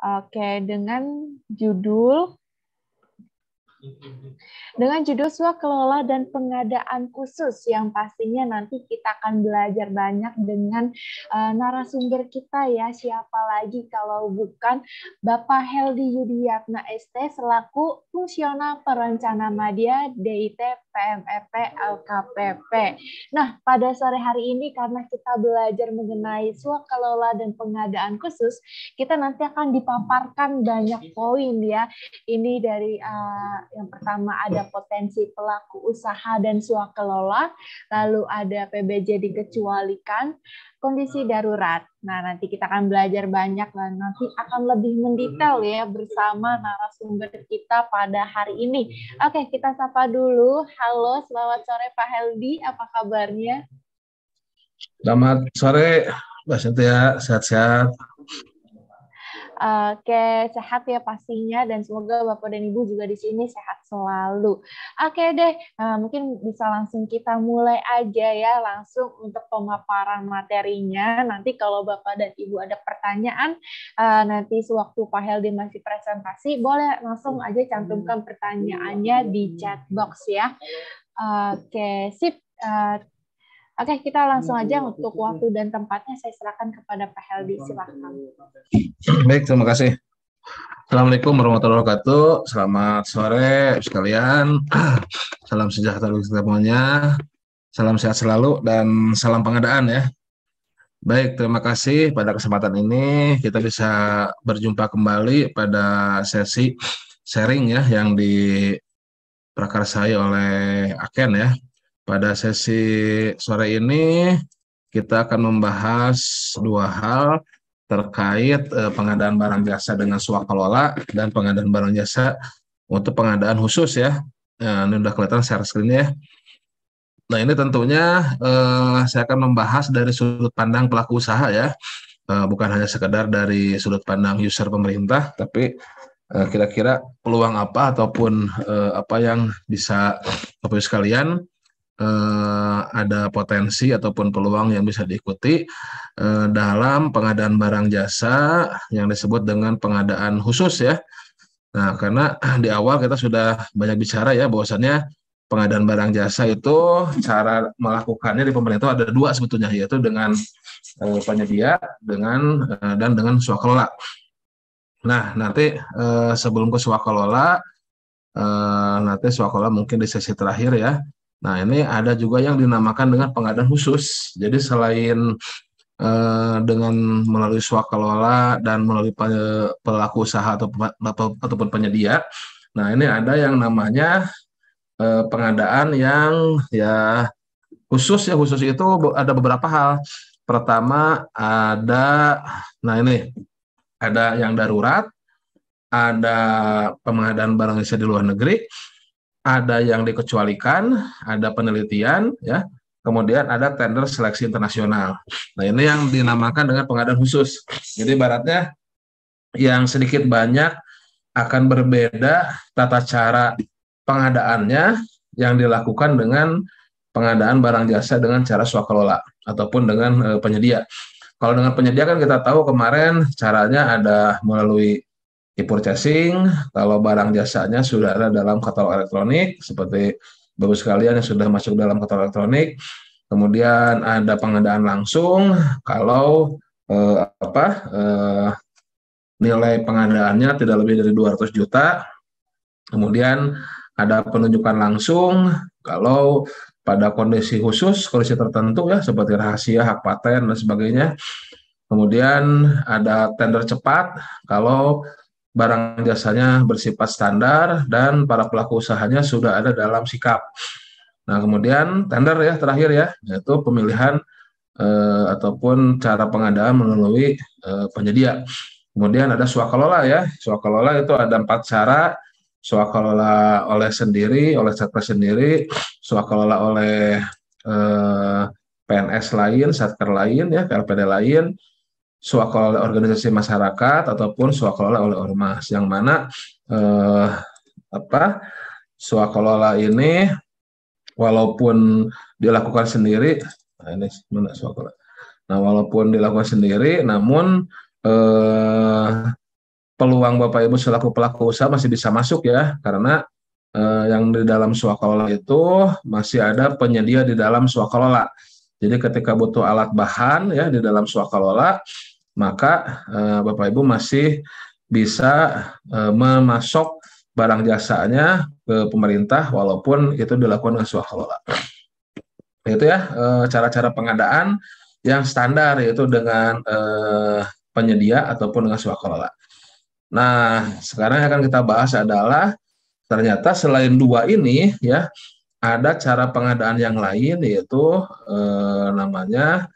Oke, dengan judul swakelola dan pengadaan khusus yang pastinya nanti kita akan belajar banyak dengan narasumber kita ya, siapa lagi kalau bukan Bapak Heldy Yudiatna ST selaku Fungsional Perencana Madya DIT PMFP LKPP. Nah, pada sore hari ini karena kita belajar mengenai swakelola dan pengadaan khusus, kita nanti akan dipaparkan banyak poin ya. Ini dari yang pertama ada potensi pelaku usaha dan swakelola, lalu ada PBJ dikecualikan, kondisi darurat. Nah, nanti kita akan belajar banyak dan nanti akan lebih mendetail ya bersama narasumber kita pada hari ini. Oke, kita sapa dulu. Halo, selamat sore Pak Heldy, apa kabarnya? Selamat sore, Mbak Cynthia, sehat-sehat. Oke, sehat ya pastinya dan semoga Bapak dan Ibu juga di sini sehat selalu. Oke deh, mungkin bisa langsung kita mulai aja ya, langsung untuk pemaparan materinya. Nanti kalau Bapak dan Ibu ada pertanyaan, nanti sewaktu Pak Heldy masih presentasi, boleh langsung aja cantumkan pertanyaannya di chat box ya. Oke, sip. Oke, kita langsung aja untuk waktu dan tempatnya saya serahkan kepada Pak Heldy. Silakan. Baik, terima kasih. Assalamualaikum warahmatullahi wabarakatuh. Selamat sore sekalian. Salam sejahtera untuk semuanya. Salam sehat selalu dan salam pengadaan ya. Baik, terima kasih pada kesempatan ini kita bisa berjumpa kembali pada sesi sharing ya yang diprakarsai oleh Aken ya. Pada sesi sore ini kita akan membahas dua hal terkait pengadaan barang jasa dengan swakelola dan pengadaan barang jasa untuk pengadaan khusus ya. Nah, ini udah kelihatan share screen-nya. Nah, ini tentunya saya akan membahas dari sudut pandang pelaku usaha ya. Bukan hanya sekedar dari sudut pandang user pemerintah, tapi kira-kira peluang apa ataupun apa yang bisa Bapak sekalian ada potensi ataupun peluang yang bisa diikuti dalam pengadaan barang jasa yang disebut dengan pengadaan khusus ya. Nah, karena di awal kita sudah banyak bicara ya bahwasannya pengadaan barang jasa itu cara melakukannya di pemerintah ada dua sebetulnya, yaitu dengan penyedia dan dengan swakelola. Nah, nanti sebelum ke swakelola, nanti swakelola mungkin di sesi terakhir ya. Nah, ini ada juga yang dinamakan dengan pengadaan khusus. Jadi selain dengan melalui swakelola dan melalui pelaku usaha ataupun penyedia, nah ini ada yang namanya pengadaan yang ya khusus ya. Khusus itu ada beberapa hal. Pertama nah ini ada yang darurat, ada pengadaan barang jasa di luar negeri, ada yang dikecualikan, ada penelitian, ya, kemudian ada tender seleksi internasional. Nah, ini yang dinamakan dengan pengadaan khusus. Jadi ibaratnya yang sedikit banyak akan berbeda tata cara pengadaannya yang dilakukan dengan pengadaan barang jasa dengan cara swakelola ataupun dengan penyedia. Kalau dengan penyedia kan kita tahu kemarin caranya ada melalui e-purchasing, kalau barang jasanya sudah ada dalam katalog elektronik, seperti Bapak sekalian yang sudah masuk dalam katalog elektronik. Kemudian ada pengadaan langsung, kalau nilai pengadaannya tidak lebih dari 200 juta. Kemudian ada penunjukan langsung, kalau pada kondisi khusus, kondisi tertentu ya, seperti rahasia, hak paten, dan sebagainya. Kemudian ada tender cepat, kalau barang jasanya bersifat standar dan para pelaku usahanya sudah ada dalam sikap. Nah, kemudian tender ya terakhir ya, yaitu pemilihan ataupun cara pengadaan melalui penyedia. Kemudian ada swakelola ya. Swakelola itu ada 4 cara. Swakelola oleh sendiri, oleh satker sendiri, swakelola oleh PNS lain, satker lain ya, KLPD lain, swakelola oleh organisasi masyarakat ataupun swakelola oleh ormas, yang mana swakelola ini walaupun dilakukan sendiri, ini mana swakelola. Nah, walaupun dilakukan sendiri, namun peluang Bapak Ibu selaku pelaku usaha masih bisa masuk ya, karena yang di dalam swakelola itu masih ada penyedia di dalam swakelola. Jadi ketika butuh alat bahan ya di dalam swakelola, maka Bapak Ibu masih bisa memasok barang jasanya ke pemerintah walaupun itu dilakukan dengan swakelola. Itu ya cara-cara pengadaan yang standar, yaitu dengan penyedia ataupun dengan swakelola. Nah, sekarang yang akan kita bahas adalah ternyata selain dua ini ya, ada cara pengadaan yang lain, yaitu namanya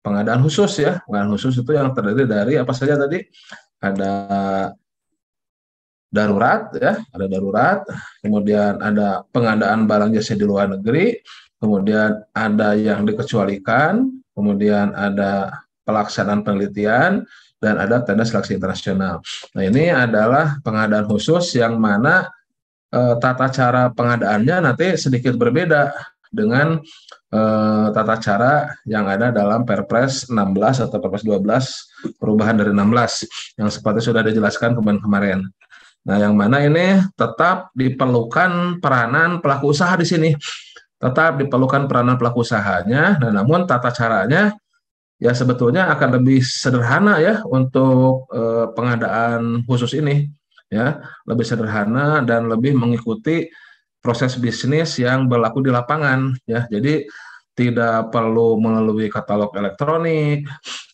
pengadaan khusus ya. Pengadaan khusus itu yang terdiri dari apa saja tadi? Ada darurat ya, ada darurat, kemudian ada pengadaan barang jasa di luar negeri, kemudian ada yang dikecualikan, kemudian ada pelaksanaan penelitian, dan ada tenda seleksi internasional. Nah, ini adalah pengadaan khusus yang mana tata cara pengadaannya nanti sedikit berbeda dengan tata cara yang ada dalam Perpres 16 atau Perpres 12 perubahan dari 16 yang seperti sudah dijelaskan kemarin. Nah, yang mana ini tetap diperlukan peranan pelaku usaha di sini. Tetap diperlukan peranan pelaku usahanya, nah, namun tata caranya ya sebetulnya akan lebih sederhana ya untuk pengadaan khusus ini. Ya, lebih sederhana dan lebih mengikuti proses bisnis yang berlaku di lapangan ya. Jadi tidak perlu melalui katalog elektronik,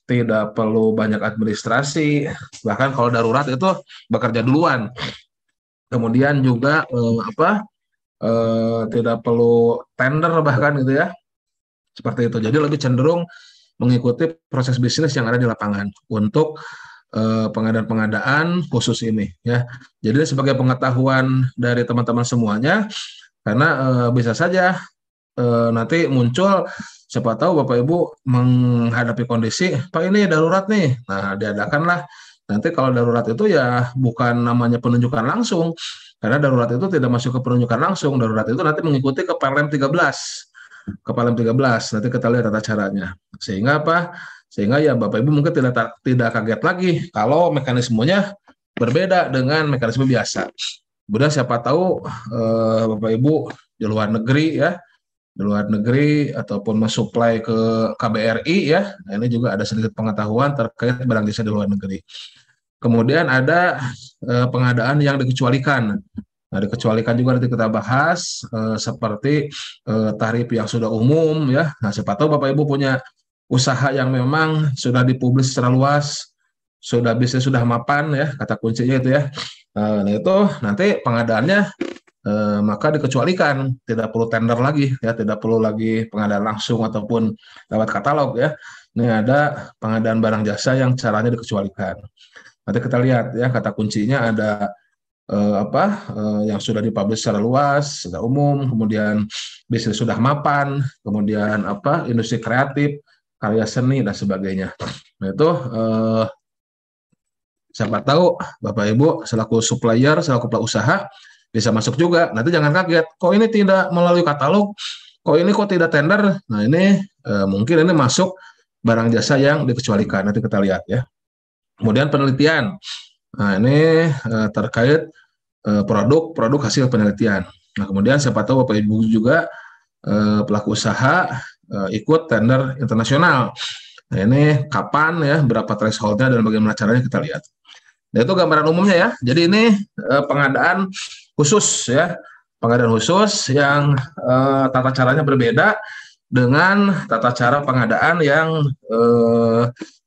tidak perlu banyak administrasi, bahkan kalau darurat itu bekerja duluan. Kemudian juga tidak perlu tender bahkan gitu ya, seperti itu. Jadi lebih cenderung mengikuti proses bisnis yang ada di lapangan untuk pengadaan-pengadaan khusus ini ya. Jadi sebagai pengetahuan dari teman-teman semuanya, karena bisa saja nanti muncul, siapa tahu Bapak Ibu menghadapi kondisi, Pak ini darurat nih. Nah, diadakanlah. Nanti kalau darurat itu ya bukan namanya penunjukan langsung, karena darurat itu tidak masuk ke penunjukan langsung. Darurat itu nanti mengikuti ke Perlem 13. Ke Perlem 13, nanti kita lihat tata caranya. Sehingga apa? Sehingga ya Bapak Ibu mungkin tidak kaget lagi kalau mekanismenya berbeda dengan mekanisme biasa. Kemudian siapa tahu Bapak Ibu di luar negeri ya, di luar negeri ataupun mensuplai ke KBRI ya. Nah, ini juga ada sedikit pengetahuan terkait barang jasa di luar negeri. Kemudian ada pengadaan yang dikecualikan. Nah, dikecualikan juga nanti kita bahas seperti tarif yang sudah umum ya. Nah, siapa tahu Bapak Ibu punya usaha yang memang sudah dipublis secara luas, sudah bisnis sudah mapan ya, kata kuncinya itu ya. Nah, itu nanti pengadaannya maka dikecualikan, tidak perlu tender lagi ya, tidak perlu lagi pengadaan langsung ataupun lewat katalog ya. Ini ada pengadaan barang jasa yang caranya dikecualikan. Nanti kita lihat ya, kata kuncinya ada yang sudah dipublish secara luas, sudah umum, kemudian bisnis sudah mapan, kemudian industri kreatif, karya seni dan sebagainya. Nah, itu siapa tahu Bapak Ibu selaku supplier, selaku pelaku usaha bisa masuk juga. Nanti jangan kaget, kok ini tidak melalui katalog, kok ini kok tidak tender. Nah, ini mungkin ini masuk barang jasa yang dikecualikan. Nanti kita lihat ya. Kemudian penelitian. Nah, ini terkait produk hasil penelitian. Nah, kemudian siapa tahu Bapak Ibu juga pelaku usaha ikut tender internasional. Nah, ini kapan ya, berapa thresholdnya dan bagaimana caranya kita lihat. Nah, itu gambaran umumnya ya. Jadi ini pengadaan khusus ya, pengadaan khusus yang tata caranya berbeda dengan tata cara pengadaan yang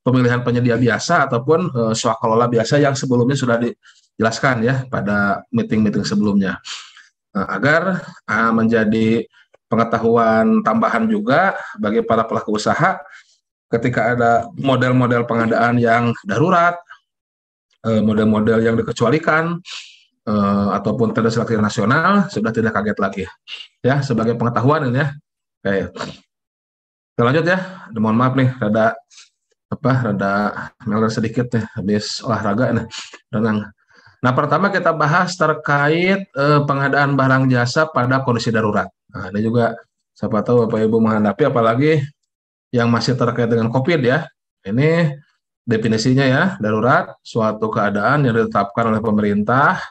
pemilihan penyedia biasa ataupun swakelola biasa yang sebelumnya sudah dijelaskan ya pada meeting-meeting sebelumnya. Nah, agar menjadi pengetahuan tambahan juga bagi para pelaku usaha ketika ada model-model pengadaan yang darurat, model-model yang dikecualikan, ataupun tanda seleksi nasional, sudah tidak kaget lagi ya, sebagai pengetahuan ini ya. Oke, kita lanjut ya. Mohon maaf nih, rada meler sedikit nih habis olahraga nih, renang. Nah, pertama kita bahas terkait pengadaan barang jasa pada kondisi darurat. Nah, ini juga siapa tahu Bapak Ibu menghadapi, apalagi yang masih terkait dengan COVID ya. Ini definisinya ya, darurat suatu keadaan yang ditetapkan oleh pemerintah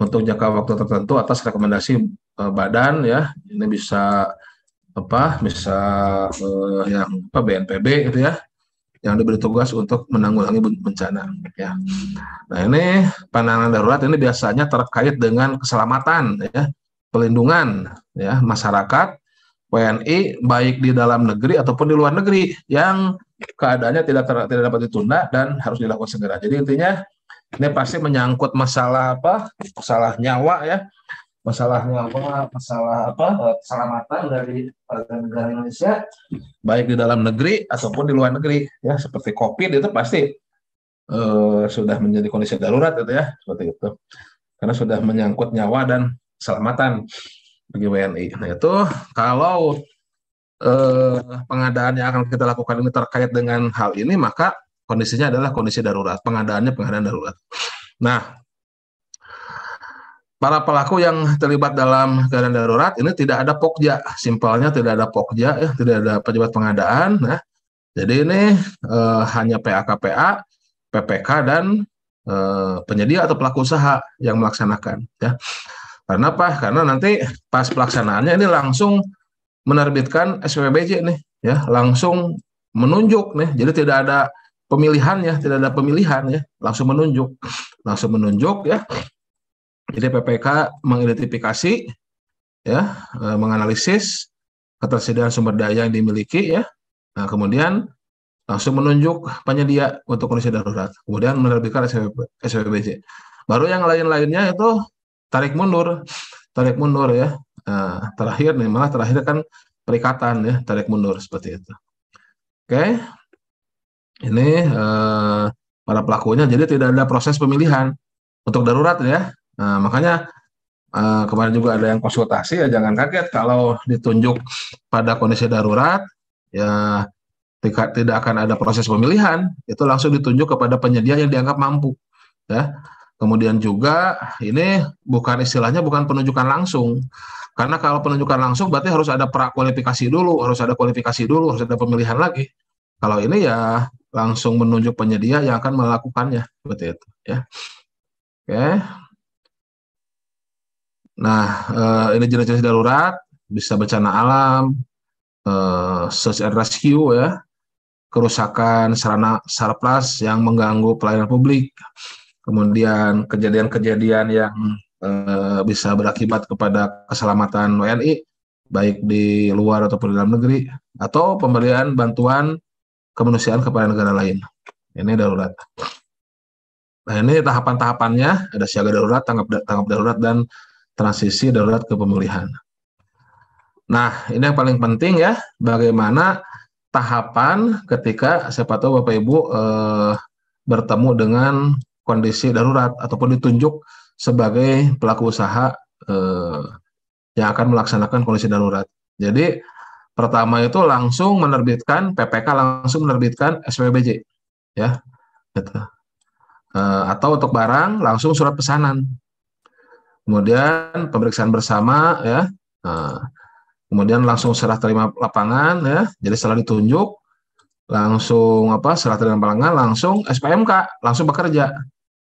untuk jangka waktu tertentu atas rekomendasi badan ya. Ini bisa bisa yang BNPB gitu ya, yang diberi tugas untuk menanggulangi bencana ya. Nah, ini penanganan darurat ini biasanya terkait dengan keselamatan ya, pelindungan ya masyarakat WNI baik di dalam negeri ataupun di luar negeri yang keadaannya tidak dapat ditunda dan harus dilakukan segera. Jadi intinya ini pasti menyangkut masalah masalah nyawa ya, masalah nyawa, masalah keselamatan dari warga negara Indonesia baik di dalam negeri ataupun di luar negeri ya, seperti COVID itu pasti sudah menjadi kondisi darurat gitu ya, seperti itu karena sudah menyangkut nyawa dan keselamatan bagi WNI. Nah itu kalau pengadaan yang akan kita lakukan ini terkait dengan hal ini, maka kondisinya adalah kondisi darurat, pengadaannya pengadaan darurat. Nah, para pelaku yang terlibat dalam keadaan darurat ini tidak ada pokja, simpelnya tidak ada pokja ya, tidak ada pejabat pengadaan. Nah, jadi ini hanya PAKPA, PPK dan penyedia atau pelaku usaha yang melaksanakan ya. Karena apa? Karena nanti pas pelaksanaannya ini langsung menerbitkan SPBJ nih ya, langsung menunjuk nih. Jadi tidak ada pemilihannya, tidak ada pemilihan ya, langsung menunjuk ya. Jadi PPK mengidentifikasi ya, menganalisis ketersediaan sumber daya yang dimiliki ya. Nah, kemudian langsung menunjuk penyedia untuk kondisi darurat. Kemudian menerbitkan SPBJ. Baru yang lain-lainnya itu tarik mundur ya. Nah, terakhir kan perikatan ya, tarik mundur seperti itu. Oke. Ini para pelakunya, jadi tidak ada proses pemilihan untuk darurat ya. Nah, makanya kemarin juga ada yang konsultasi ya, jangan kaget kalau ditunjuk pada kondisi darurat ya, tidak akan ada proses pemilihan, itu langsung ditunjuk kepada penyedia yang dianggap mampu ya. Kemudian juga ini istilahnya bukan penunjukan langsung, karena kalau penunjukan langsung berarti harus ada prakualifikasi dulu, harus ada pemilihan lagi. Kalau ini ya langsung menunjuk penyedia yang akan melakukannya seperti itu ya. Oke. Nah, ini jenis-jenis darurat, bisa bencana alam, search and rescue ya, kerusakan sarana surplus yang mengganggu pelayanan publik, kemudian kejadian-kejadian yang bisa berakibat kepada keselamatan WNI, baik di luar ataupun di dalam negeri, atau pemberian bantuan kemanusiaan kepada negara lain. Ini darurat. Nah, ini tahapan-tahapannya, ada siaga darurat, tanggap darurat, dan transisi darurat ke pemulihan. Nah, ini yang paling penting ya, bagaimana tahapan ketika siapa tahu Bapak Ibu bertemu dengan kondisi darurat ataupun ditunjuk sebagai pelaku usaha yang akan melaksanakan kondisi darurat. Jadi pertama itu langsung menerbitkan PPK, langsung menerbitkan SPBJ ya, gitu. Atau untuk barang langsung surat pesanan. Kemudian pemeriksaan bersama ya, kemudian langsung serah terima lapangan ya. Jadi setelah ditunjuk langsung serah terima lapangan, langsung SPMK, langsung bekerja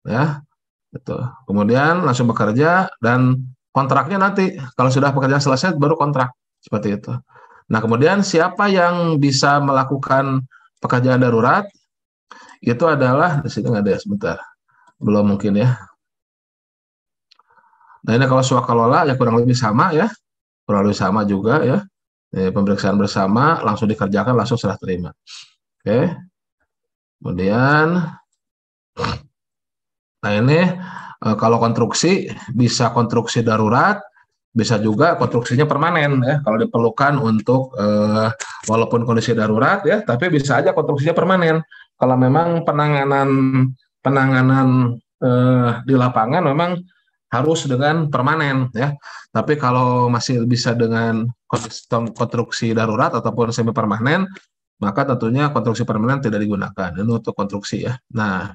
ya, gitu. Kemudian langsung bekerja dan kontraknya nanti kalau sudah pekerjaan selesai baru kontrak seperti itu. Nah, kemudian siapa yang bisa melakukan pekerjaan darurat? Itu adalah di sini nggak ada ya, sebentar, belum mungkin ya. Nah, ini kalau swakalola ya kurang lebih sama ya, kurang lebih sama juga ya. Pemeriksaan bersama langsung dikerjakan, langsung serah terima. Oke. Kemudian, nah ini kalau konstruksi bisa konstruksi darurat, bisa juga konstruksinya permanen ya. Kalau diperlukan untuk walaupun kondisi darurat ya, tapi bisa aja konstruksinya permanen. Kalau memang penanganan di lapangan memang harus dengan permanen ya. Tapi kalau masih bisa dengan konstruksi darurat ataupun semi permanen, maka tentunya konstruksi permanen tidak digunakan. Ini untuk konstruksi ya. Nah,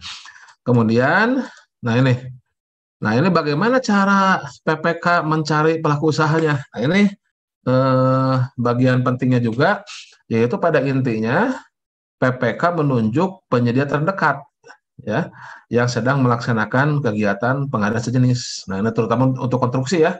kemudian ini bagaimana cara PPK mencari pelaku usahanya? Nah, ini bagian pentingnya juga, yaitu pada intinya PPK menunjuk penyedia terdekat ya yang sedang melaksanakan kegiatan pengadaan sejenis. Nah, ini terutama untuk konstruksi ya.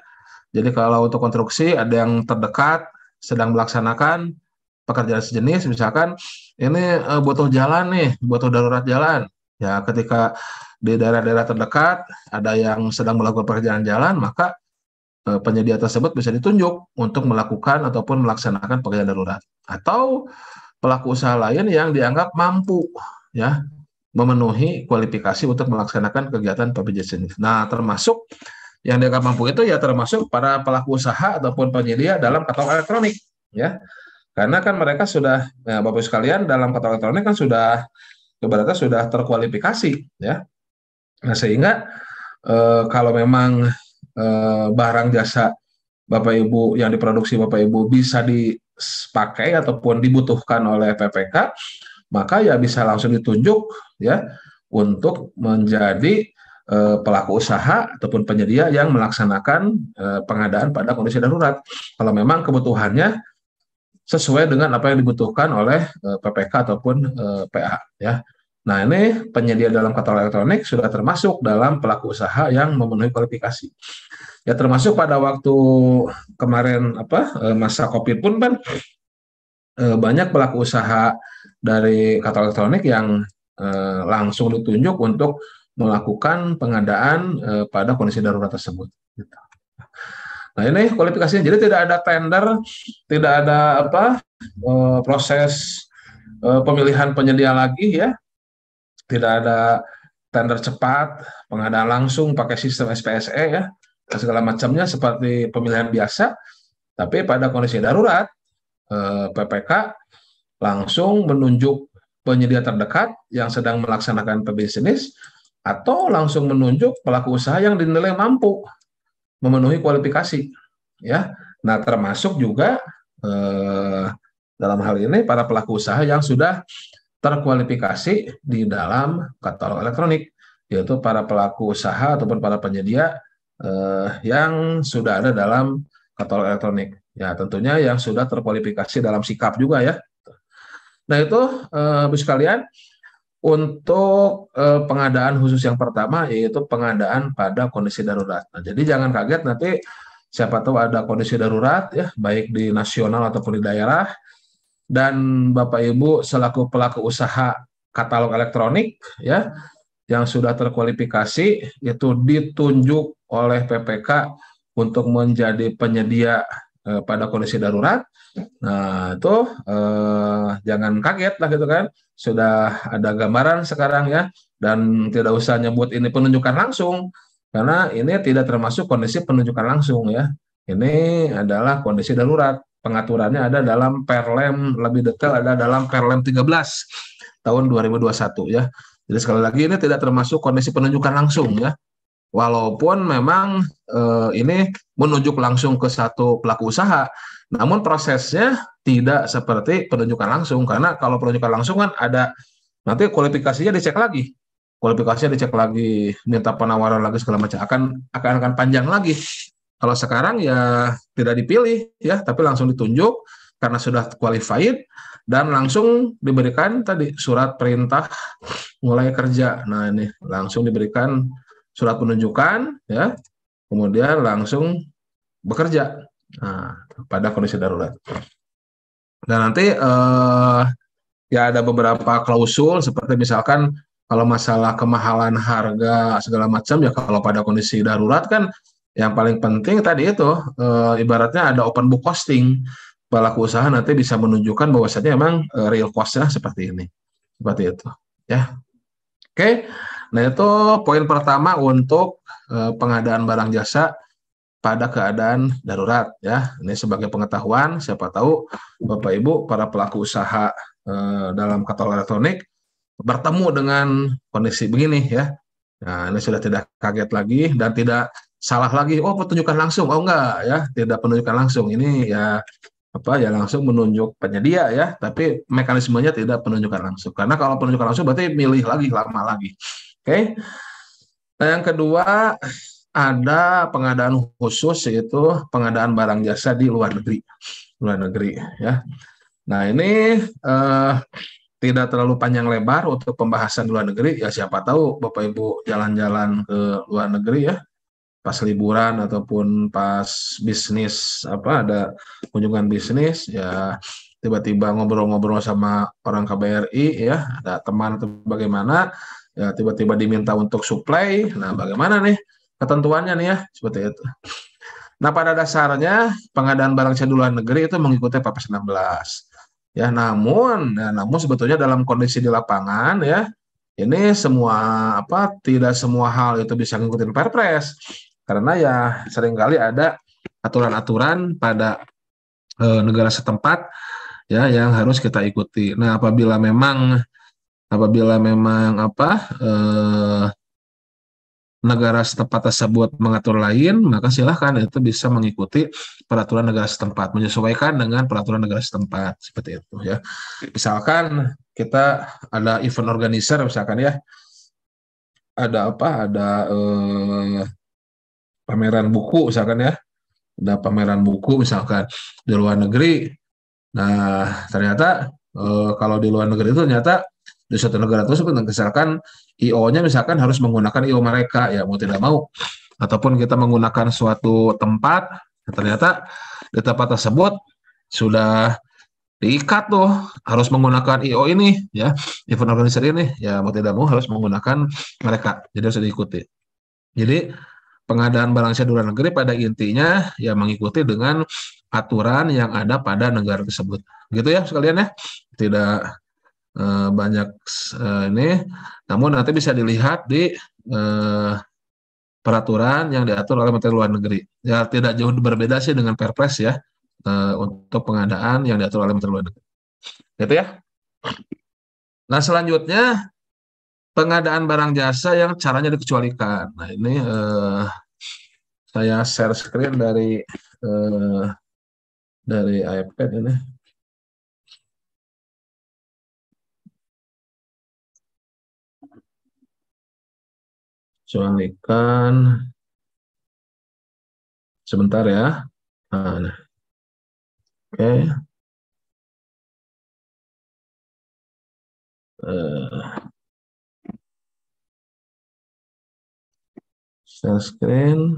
Jadi kalau untuk konstruksi ada yang terdekat sedang melaksanakan pekerjaan sejenis, misalkan ini butuh jalan nih, butuh darurat jalan. Ya, ketika di daerah-daerah terdekat ada yang sedang melakukan pekerjaan jalan, maka penyedia tersebut bisa ditunjuk untuk melakukan ataupun melaksanakan pekerjaan darurat. Atau pelaku usaha lain yang dianggap mampu ya memenuhi kualifikasi untuk melaksanakan kegiatan PBJ. Nah, termasuk yang dianggap mampu itu ya termasuk para pelaku usaha ataupun penyedia dalam katalog elektronik ya. Karena kan mereka sudah ya, Bapak sekalian dalam katalog elektronik kan sudah ibaratnya sudah terkualifikasi ya. Nah, sehingga kalau memang barang jasa Bapak Ibu yang diproduksi Bapak Ibu bisa dipakai ataupun dibutuhkan oleh PPK, maka ya bisa langsung ditunjuk ya untuk menjadi pelaku usaha ataupun penyedia yang melaksanakan pengadaan pada kondisi darurat. Kalau memang kebutuhannya sesuai dengan apa yang dibutuhkan oleh PPK ataupun PA ya. Nah, ini penyedia dalam katalog elektronik sudah termasuk dalam pelaku usaha yang memenuhi kualifikasi. Ya termasuk pada waktu kemarin masa Covid pun kan banyak pelaku usaha dari katalog elektronik yang langsung ditunjuk untuk melakukan pengadaan pada kondisi darurat tersebut. Nah, ini kualifikasinya. Jadi tidak ada tender, tidak ada proses pemilihan penyedia lagi ya. Tidak ada tender cepat, pengadaan langsung pakai sistem SPSE ya, dan segala macamnya seperti pemilihan biasa. Tapi pada kondisi darurat, PPK langsung menunjuk penyedia terdekat yang sedang melaksanakan pebisnis atau langsung menunjuk pelaku usaha yang dinilai mampu memenuhi kualifikasi ya. Nah, termasuk juga dalam hal ini para pelaku usaha yang sudah terkualifikasi di dalam katalog elektronik, yaitu para pelaku usaha ataupun para penyedia yang sudah ada dalam katalog elektronik. Ya, tentunya yang sudah terkualifikasi dalam sikap juga ya. Nah, itu Bapak sekalian untuk pengadaan khusus yang pertama yaitu pengadaan pada kondisi darurat. Nah, jadi jangan kaget nanti siapa tahu ada kondisi darurat ya, baik di nasional ataupun di daerah. Dan Bapak Ibu selaku pelaku usaha katalog elektronik ya yang sudah terkualifikasi itu ditunjuk oleh PPK untuk menjadi penyedia pada kondisi darurat. Nah, itu jangan kaget lah gitu kan. Sudah ada gambaran sekarang ya, dan tidak usah nyebut ini penunjukan langsung karena ini tidak termasuk kondisi penunjukan langsung ya. Ini adalah kondisi darurat. Pengaturannya ada dalam Perlem, lebih detail ada dalam Perlem 13 tahun 2021 ya. Jadi sekali lagi ini tidak termasuk kondisi penunjukan langsung ya. Walaupun memang ini menunjuk langsung ke satu pelaku usaha, namun prosesnya tidak seperti penunjukan langsung karena kalau penunjukan langsung kan ada nanti kualifikasinya dicek lagi. Kualifikasinya dicek lagi, minta penawaran lagi segala macam akan panjang lagi. Kalau sekarang ya tidak dipilih ya, tapi langsung ditunjuk karena sudah qualified dan langsung diberikan tadi surat perintah mulai kerja. Nah, ini langsung diberikan surat penunjukan ya, kemudian langsung bekerja pada kondisi darurat. Dan nanti ya ada beberapa klausul seperti misalkan kalau masalah kemahalan harga segala macam ya kalau pada kondisi darurat kan yang paling penting tadi itu ibaratnya ada open book costing. Pelaku usaha nanti bisa menunjukkan bahwasannya memang real cost-nya seperti ini. Seperti itu ya. Oke. Nah, itu poin pertama untuk pengadaan barang jasa pada keadaan darurat ya. Ini sebagai pengetahuan, siapa tahu Bapak Ibu para pelaku usaha dalam katalog elektronik bertemu dengan kondisi begini ya. Nah, ini sudah tidak kaget lagi dan tidak salah lagi. Oh, penunjukan langsung. Oh, enggak ya, tidak penunjukan langsung. Ini ya ya langsung menunjuk penyedia ya, tapi mekanismenya tidak penunjukan langsung. Karena kalau penunjukan langsung berarti milih lagi lama lagi. Oke. Nah, yang kedua ada pengadaan khusus yaitu pengadaan barang jasa di luar negeri. Luar negeri ya. Nah, ini tidak terlalu panjang lebar untuk pembahasan luar negeri. Ya siapa tahu Bapak Ibu jalan-jalan ke luar negeri ya, pas liburan ataupun pas bisnis ada kunjungan bisnis ya, tiba-tiba ngobrol-ngobrol sama orang KBRI ya, ada teman atau bagaimana ya, tiba-tiba diminta untuk supply. Nah, bagaimana nih ketentuannya nih ya, seperti itu. Nah, pada dasarnya pengadaan barang jasa di luar negeri itu mengikuti Perpres 16. Ya, namun sebetulnya dalam kondisi di lapangan ya, ini semua tidak semua hal itu bisa ngikutin Perpres. Karena ya seringkali ada aturan-aturan pada negara setempat ya yang harus kita ikuti. Nah, apabila memang negara setempat tersebut mengatur lain, maka silahkan itu bisa mengikuti peraturan negara setempat, menyesuaikan dengan peraturan negara setempat, seperti itu ya. Misalkan kita ada event organizer, misalkan ya, ada pameran buku misalkan ya, ada pameran buku misalkan di luar negeri. Nah, ternyata kalau di luar negeri itu ternyata di suatu negara tersebut misalkan IO-nya misalkan harus menggunakan IO mereka ya, mau tidak mau, ataupun kita menggunakan suatu tempat ternyata di tempat tersebut sudah diikat tuh harus menggunakan IO ini ya, event organizer ini ya, mau tidak mau harus menggunakan mereka, jadi harus diikuti. Jadi pengadaan barang jasa di luar negeri pada intinya ya mengikuti dengan aturan yang ada pada negara tersebut. Gitu ya sekalian ya. Tidak banyak ini, namun nanti bisa dilihat di peraturan yang diatur oleh Menteri Luar Negeri. Ya tidak jauh berbeda sih dengan Perpres ya, untuk pengadaan yang diatur oleh Menteri Luar Negeri. Gitu ya. Nah, selanjutnya pengadaan barang jasa yang caranya dikecualikan. Nah, ini saya share screen dari iPad ini. Kecualikan sebentar ya. Nah, oke. Share screen.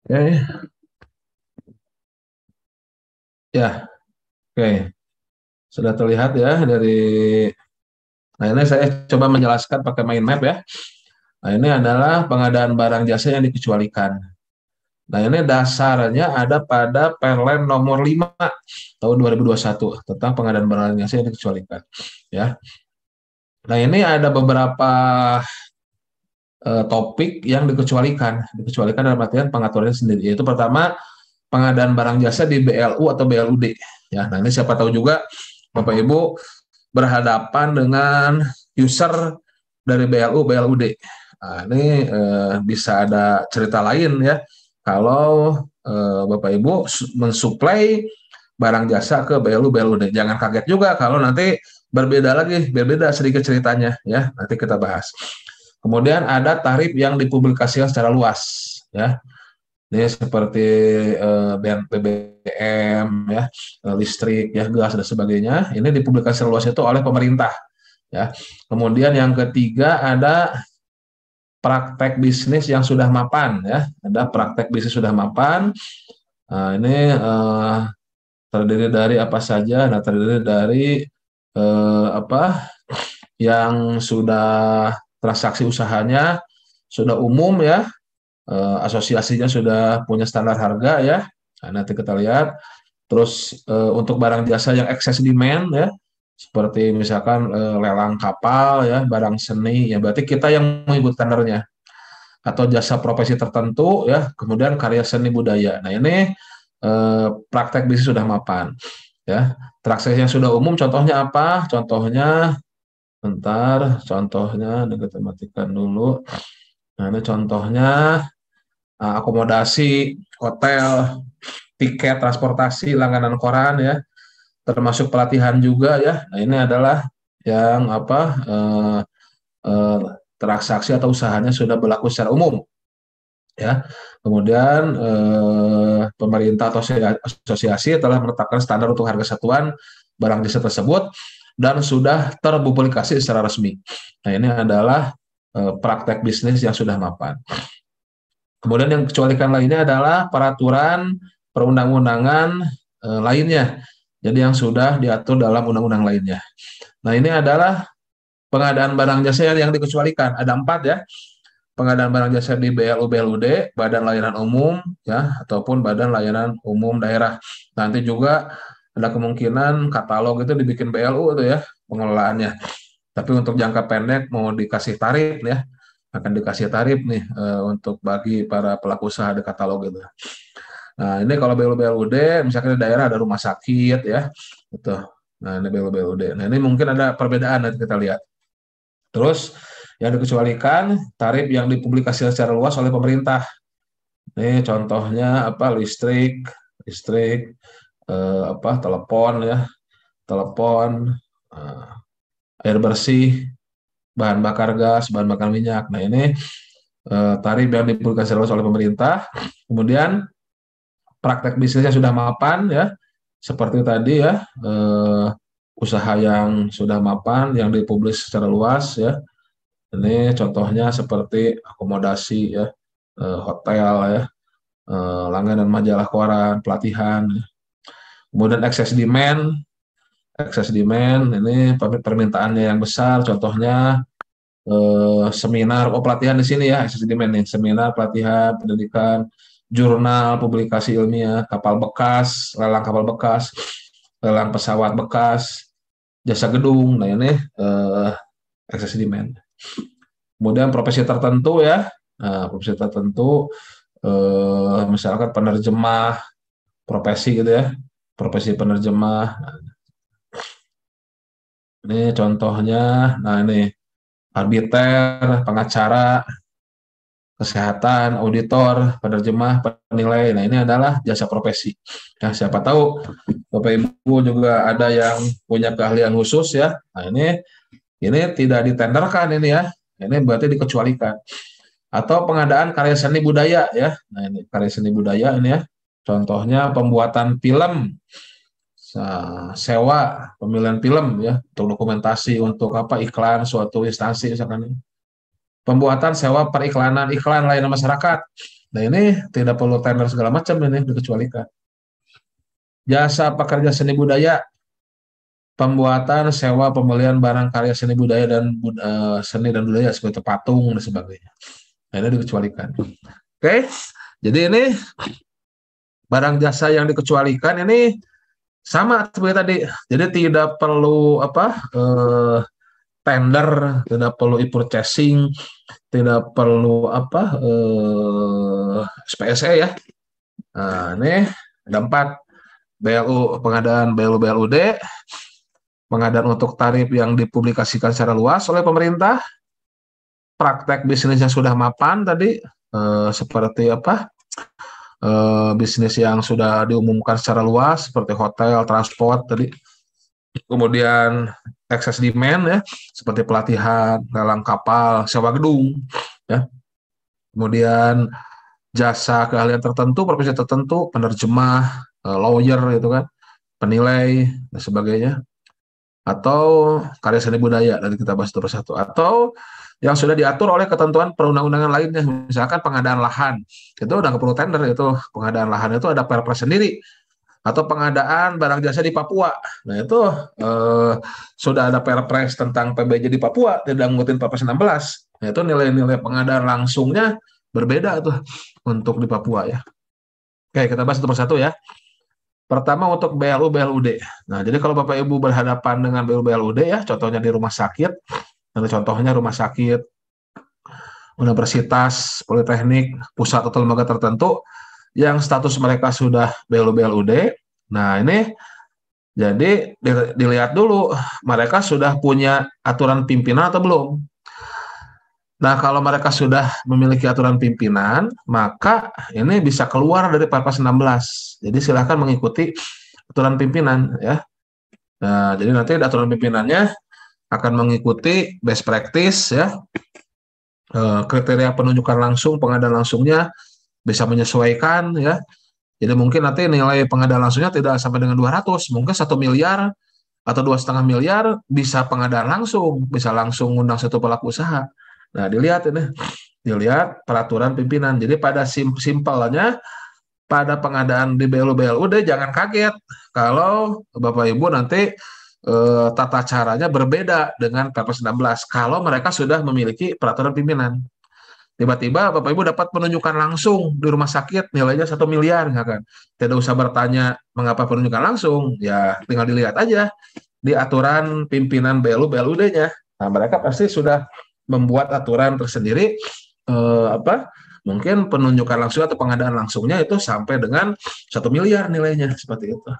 Oke. Ya, oke. Sudah terlihat ya dari. Nah, ini saya coba menjelaskan pakai mind map ya. Nah, ini adalah pengadaan barang jasa yang dikecualikan. Nah, ini dasarnya ada pada Perlen nomor 5 tahun 2021 tentang pengadaan barang jasa yang dikecualikan. Ya. Nah, ini ada beberapa topik yang dikecualikan dalam artian pengaturannya sendiri. Yaitu pertama, pengadaan barang jasa di BLU atau BLUD. Ya, nah ini siapa tahu juga Bapak Ibu berhadapan dengan user dari BLU, BLUD. Nah, ini bisa ada cerita lain ya. Kalau Bapak Ibu mensuplai barang jasa ke BLU, BLUD, jangan kaget juga kalau nanti berbeda sedikit ceritanya ya. Nanti kita bahas. Kemudian ada tarif yang dipublikasikan secara luas ya. Ini seperti BBM ya, listrik ya, gas dan sebagainya. Ini dipublikasikan luas itu oleh pemerintah ya. Kemudian yang ketiga ada praktek bisnis yang sudah mapan ya. Ada praktek bisnis sudah mapan. Nah, ini terdiri dari apa saja? Nah, terdiri dari yang sudah transaksi usahanya sudah umum ya, asosiasinya sudah punya standar harga ya. Nah, nanti kita lihat. Terus untuk barang jasa yang excess demand ya, seperti misalkan lelang kapal ya, barang seni ya, berarti kita yang mengikuti standarnya. Atau jasa profesi tertentu ya, kemudian karya seni budaya. Nah, ini praktek bisnis sudah mapan ya. Transaksi yang sudah umum contohnya apa? Contohnya kita matikan dulu. Nah, ini contohnya akomodasi, hotel, tiket transportasi, langganan koran ya, termasuk pelatihan juga ya. Nah, ini adalah yang transaksi atau usahanya sudah berlaku secara umum ya. Kemudian pemerintah atau asosiasi telah menetapkan standar untuk harga satuan barang jasa tersebut dan sudah terpublikasi secara resmi. Nah, ini adalah praktek bisnis yang sudah mapan. Kemudian yang dikecualikan lainnya adalah peraturan perundang-undangan lainnya. Jadi yang sudah diatur dalam undang-undang lainnya. Nah, ini adalah pengadaan barang jasa yang dikecualikan. Ada 4 ya. Pengadaan barang jasa di BLU BLUD, Badan Layanan Umum ya, ataupun Badan Layanan Umum Daerah. Nanti juga ada kemungkinan katalog itu dibikin BLU itu ya, pengelolaannya. Tapi untuk jangka pendek mau dikasih tarif ya, akan dikasih tarif nih untuk bagi para pelaku usaha di katalog itu. Nah, ini kalau BLU BLUD, misalkan di daerah ada rumah sakit ya, gitu. Nah, ini BLU BLUD. Nah, ini mungkin ada perbedaan nanti kita lihat. Terus yang dikecualikan tarif yang dipublikasikan secara luas oleh pemerintah. Ini contohnya apa? Listrik, telepon ya, air bersih, bahan bakar gas, bahan bakar minyak. Nah, ini tarif yang dipublikasikan secara luas oleh pemerintah. Kemudian praktek bisnisnya sudah mapan ya, seperti tadi ya, usaha yang sudah mapan yang dipublis secara luas ya. Ini contohnya seperti akomodasi ya, hotel ya, langganan majalah koran, pelatihan. Kemudian excess demand ini permintaannya yang besar, contohnya seminar, pelatihan di sini ya, excess demand nih, seminar, pelatihan, pendidikan, jurnal, publikasi ilmiah, kapal bekas, lelang kapal bekas, lelang pesawat bekas, jasa gedung. Nah, ini excess demand. Kemudian profesi tertentu ya, profesi tertentu, misalkan penerjemah, profesi gitu ya, profesi penerjemah. Ini contohnya, nah ini arbiter, pengacara, kesehatan, auditor, penerjemah, penilai. Nah, ini adalah jasa profesi. Nah, siapa tahu Bapak Ibu juga ada yang punya keahlian khusus ya. Nah, ini tidak ditenderkan ini ya. Ini berarti dikecualikan. Atau pengadaan karya seni budaya ya. Nah, ini karya seni budaya ini ya. Contohnya pembuatan film, sewa pemilihan film ya, untuk dokumentasi, untuk apa, iklan suatu instansi misalkan. Pembuatan sewa periklanan, iklan layanan masyarakat. Nah, ini tidak perlu tender segala macam, ini dikecualikan. Jasa pekerja seni budaya, pembuatan, sewa, pembelian barang karya seni budaya dan seni dan budaya seperti patung dan sebagainya. Nah, ini dikecualikan. Oke, jadi ini barang jasa yang dikecualikan ini sama seperti tadi. Jadi tidak perlu tender, tidak perlu e-purchasing, tidak perlu SPSE ya. Nah, ini ada 4 BLU, pengadaan BLU BLUD, pengadaan untuk tarif yang dipublikasikan secara luas oleh pemerintah, praktek bisnis yang sudah mapan tadi, seperti bisnis yang sudah diumumkan secara luas seperti hotel, transport tadi, kemudian excess demand ya, seperti pelatihan, lelang kapal, sewa gedung ya, kemudian jasa keahlian tertentu, profesi tertentu, penerjemah, lawyer itu kan, penilai dan sebagainya, atau karya seni budaya. Nanti kita bahas satu persatu. Atau yang sudah diatur oleh ketentuan perundang-undangan lainnya, misalkan pengadaan lahan, itu udah nggak perlu tender, itu pengadaan lahan itu ada perpres sendiri. Atau pengadaan barang jasa di Papua, nah itu sudah ada perpres tentang PBJ di Papua, tidak ngikutin perpres 16. Nah, itu nilai-nilai pengadaan langsungnya berbeda tuh untuk di Papua ya. Oke, kita bahas satu persatu ya. Pertama untuk BLU BLUD. Nah, jadi kalau Bapak Ibu berhadapan dengan BLU BLUD ya, contohnya di rumah sakit, nanti contohnya rumah sakit, universitas, politeknik, pusat atau lembaga tertentu yang status mereka sudah BLU BLUD. Nah, ini jadi dilihat dulu mereka sudah punya aturan pimpinan atau belum. Nah, kalau mereka sudah memiliki aturan pimpinan, maka ini bisa keluar dari Perpres 16. Jadi silakan mengikuti aturan pimpinan ya. Nah, jadi nanti aturan pimpinannya akan mengikuti best practice ya. Kriteria penunjukan langsung, pengadaan langsungnya bisa menyesuaikan ya. Jadi mungkin nanti nilai pengadaan langsungnya tidak sampai dengan 200, mungkin 1 miliar atau 2,5 miliar bisa pengadaan langsung, bisa langsung undang satu pelaku usaha. Nah, dilihat peraturan pimpinan. Jadi pada simpelnya pada pengadaan di BLU-BLUD jangan kaget kalau Bapak Ibu nanti tata caranya berbeda dengan Perpres 16 kalau mereka sudah memiliki peraturan pimpinan. Tiba-tiba Bapak Ibu dapat penunjukan langsung di rumah sakit nilainya 1 miliar, ya kan? Tidak usah bertanya mengapa penunjukan langsung, ya tinggal dilihat aja di aturan pimpinan BLU BLUD-nya. Nah, mereka pasti sudah membuat aturan tersendiri apa? Mungkin penunjukan langsung atau pengadaan langsungnya itu sampai dengan 1 miliar nilainya seperti itu.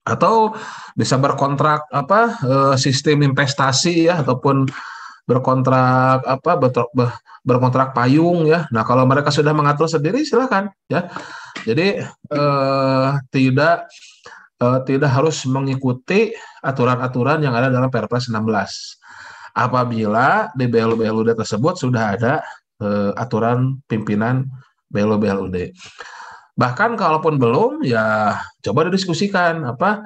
Atau bisa berkontrak apa sistem investasi ya ataupun berkontrak apa berkontrak payung ya. Nah, kalau mereka sudah mengatur sendiri silakan ya. Jadi tidak harus mengikuti aturan-aturan yang ada dalam Perpres 16. Apabila di BLU-BLUD tersebut sudah ada aturan pimpinan BLU-BLUD. Bahkan kalaupun belum, ya coba didiskusikan apa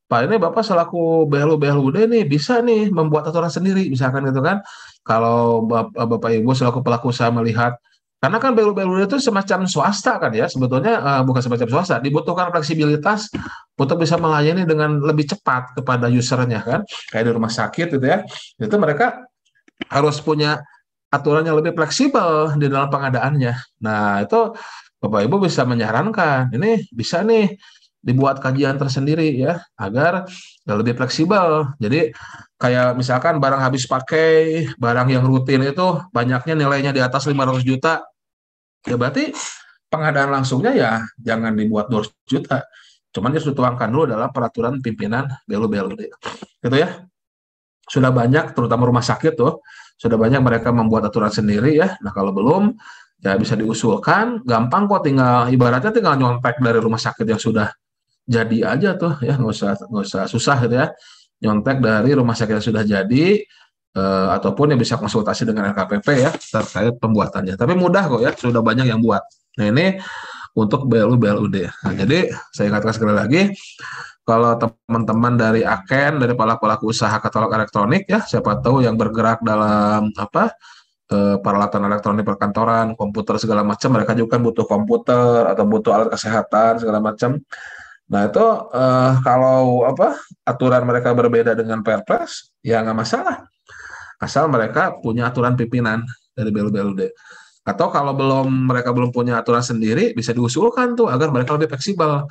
Pak ini Bapak selaku BLU-BLUD nih bisa nih membuat aturan sendiri misalkan gitu kan. Kalau Bapak Ibu selaku pelaku usaha melihat karena kan BLU-BLUD itu semacam swasta kan ya sebetulnya bukan semacam swasta dibutuhkan fleksibilitas untuk bisa melayani dengan lebih cepat kepada usernya kan kayak di rumah sakit gitu ya itu mereka harus punya aturan yang lebih fleksibel di dalam pengadaannya. Nah itu Bapak Ibu bisa menyarankan ini bisa nih dibuat kajian tersendiri ya agar lebih fleksibel. Jadi kayak misalkan barang habis pakai, barang yang rutin itu banyaknya nilainya di atas 500 juta, ya berarti pengadaan langsungnya ya jangan dibuat 200 juta. Cuman harus dituangkan dulu dalam peraturan pimpinan BLU-BLUD. Gitu ya. Sudah banyak terutama rumah sakit tuh, sudah banyak mereka membuat aturan sendiri ya. Nah, kalau belum ya bisa diusulkan, gampang kok tinggal ibaratnya tinggal nyontek dari rumah sakit yang sudah jadi aja tuh ya nggak usah susah gitu ya nyontek dari rumah sakit yang sudah jadi ataupun yang bisa konsultasi dengan LKPP ya terkait pembuatannya tapi mudah kok ya sudah banyak yang buat. Nah ini untuk BLU BLUD. Nah, jadi saya ingatkan sekali lagi kalau teman-teman dari Aken dari pelaku usaha katalog elektronik ya siapa tahu yang bergerak dalam apa peralatan elektronik perkantoran komputer segala macam mereka juga kan butuh komputer atau butuh alat kesehatan segala macam. Nah itu kalau apa aturan mereka berbeda dengan Perpres, ya nggak masalah. Asal mereka punya aturan pimpinan dari BLU-BLUD. Atau kalau mereka belum punya aturan sendiri, bisa diusulkan tuh agar mereka lebih fleksibel,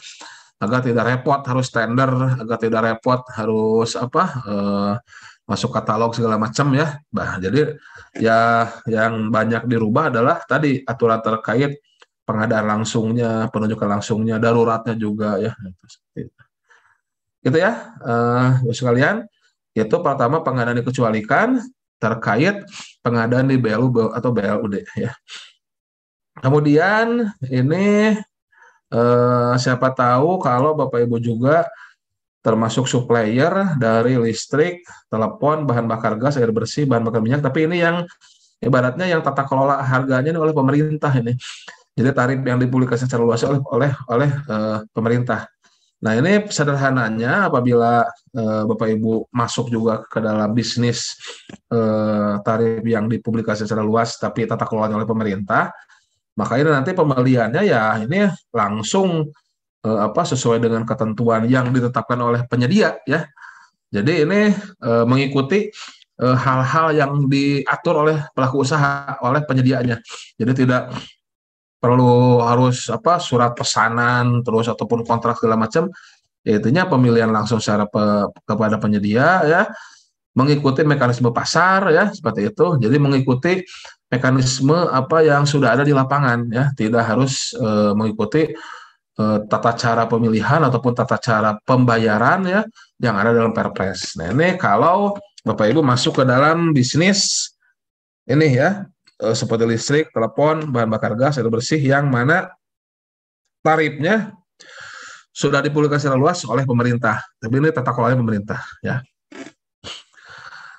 agar tidak repot harus tender, agar tidak repot harus apa masuk katalog segala macam ya. Bah, jadi ya yang banyak dirubah adalah tadi aturan terkait pengadaan langsungnya, penunjukan langsungnya, daruratnya juga ya. Gitu ya, sekalian. Itu pertama pengadaan dikecualikan terkait pengadaan di BLU atau BLUD ya. Kemudian ini siapa tahu kalau Bapak Ibu juga termasuk supplier dari listrik, telepon, bahan bakar gas, air bersih, bahan bakar minyak, tapi ini yang ibaratnya yang tata kelola harganya ini oleh pemerintah ini. Jadi tarif yang dipublikasikan secara luas oleh pemerintah. Nah ini sederhananya apabila Bapak Ibu masuk juga ke dalam bisnis tarif yang dipublikasikan secara luas tapi tata kelolanya oleh pemerintah, maka ini nanti pembeliannya ya ini langsung sesuai dengan ketentuan yang ditetapkan oleh penyedia ya. Jadi ini mengikuti hal-hal yang diatur oleh pelaku usaha oleh penyediaannya. Jadi tidak perlu harus surat pesanan terus ataupun kontrak segala macam ya intinya pemilihan langsung secara kepada penyedia ya mengikuti mekanisme pasar ya seperti itu jadi mengikuti mekanisme apa yang sudah ada di lapangan ya tidak harus mengikuti tata cara pemilihan ataupun tata cara pembayaran ya yang ada dalam Perpres. Nah ini kalau Bapak Ibu masuk ke dalam bisnis ini ya seperti listrik, telepon, bahan bakar gas, air bersih yang mana tarifnya sudah dipublikasikan luas oleh pemerintah. Tapi ini tata kelolanya pemerintah ya.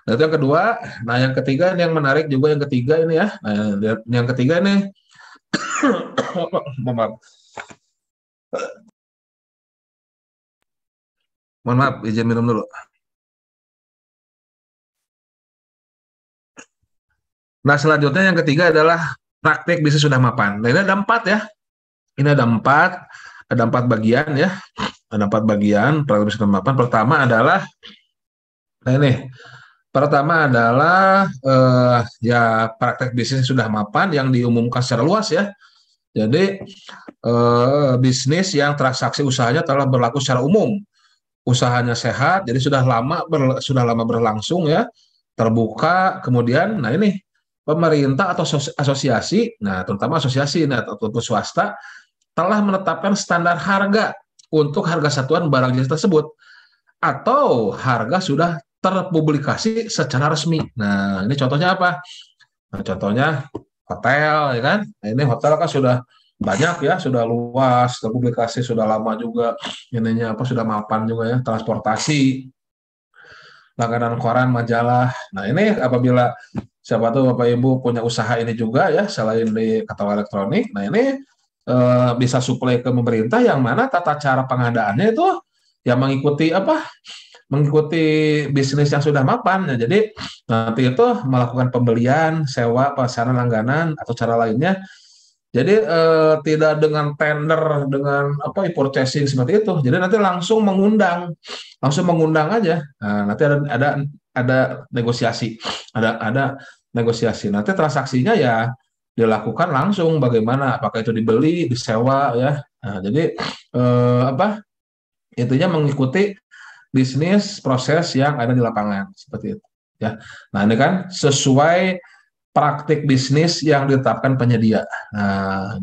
Nah, itu yang kedua. Nah, yang ketiga ini yang menarik juga yang ketiga ini ya. Nah, yang ketiga ini Mohon maaf, izin minum dulu. Nah, selanjutnya yang ketiga adalah praktik bisnis sudah mapan. Nah, ini ada 4 ya. Ini ada empat bagian ya. Ada 4 bagian praktik bisnis sudah mapan. Nah ini, pertama adalah ya praktek bisnis sudah mapan yang diumumkan secara luas ya. Jadi bisnis yang transaksi usahanya telah berlaku secara umum, usahanya sehat, jadi sudah lama berlangsung ya, terbuka. Kemudian, nah ini pemerintah atau asosiasi, nah terutama asosiasi ataupun swasta telah menetapkan standar harga untuk harga satuan barang jasa tersebut atau harga sudah terpublikasi secara resmi. Nah ini contohnya apa? Nah, contohnya hotel, ya kan? Nah, ini hotel kan sudah banyak ya, sudah luas, terpublikasi sudah lama juga, ininya apa sudah mapan juga ya, transportasi, langganan koran, majalah. Nah ini apabila siapa tahu Bapak Ibu punya usaha ini juga ya, selain di katalog elektronik, nah ini bisa suplai ke pemerintah yang mana tata cara pengadaannya itu yang mengikuti bisnis yang sudah mapan. Ya, jadi nanti itu melakukan pembelian, sewa, pasaran langganan atau cara lainnya. Jadi tidak dengan tender, dengan purchasing seperti itu. Jadi nanti langsung mengundang aja. Nah, nanti ada negosiasi, ada negosiasi. Nanti transaksinya ya dilakukan langsung. Bagaimana? Apakah itu dibeli, disewa ya. Nah, jadi intinya mengikuti bisnis proses yang ada di lapangan seperti itu ya. Nah ini kan sesuai praktik bisnis yang ditetapkan penyedia. Nah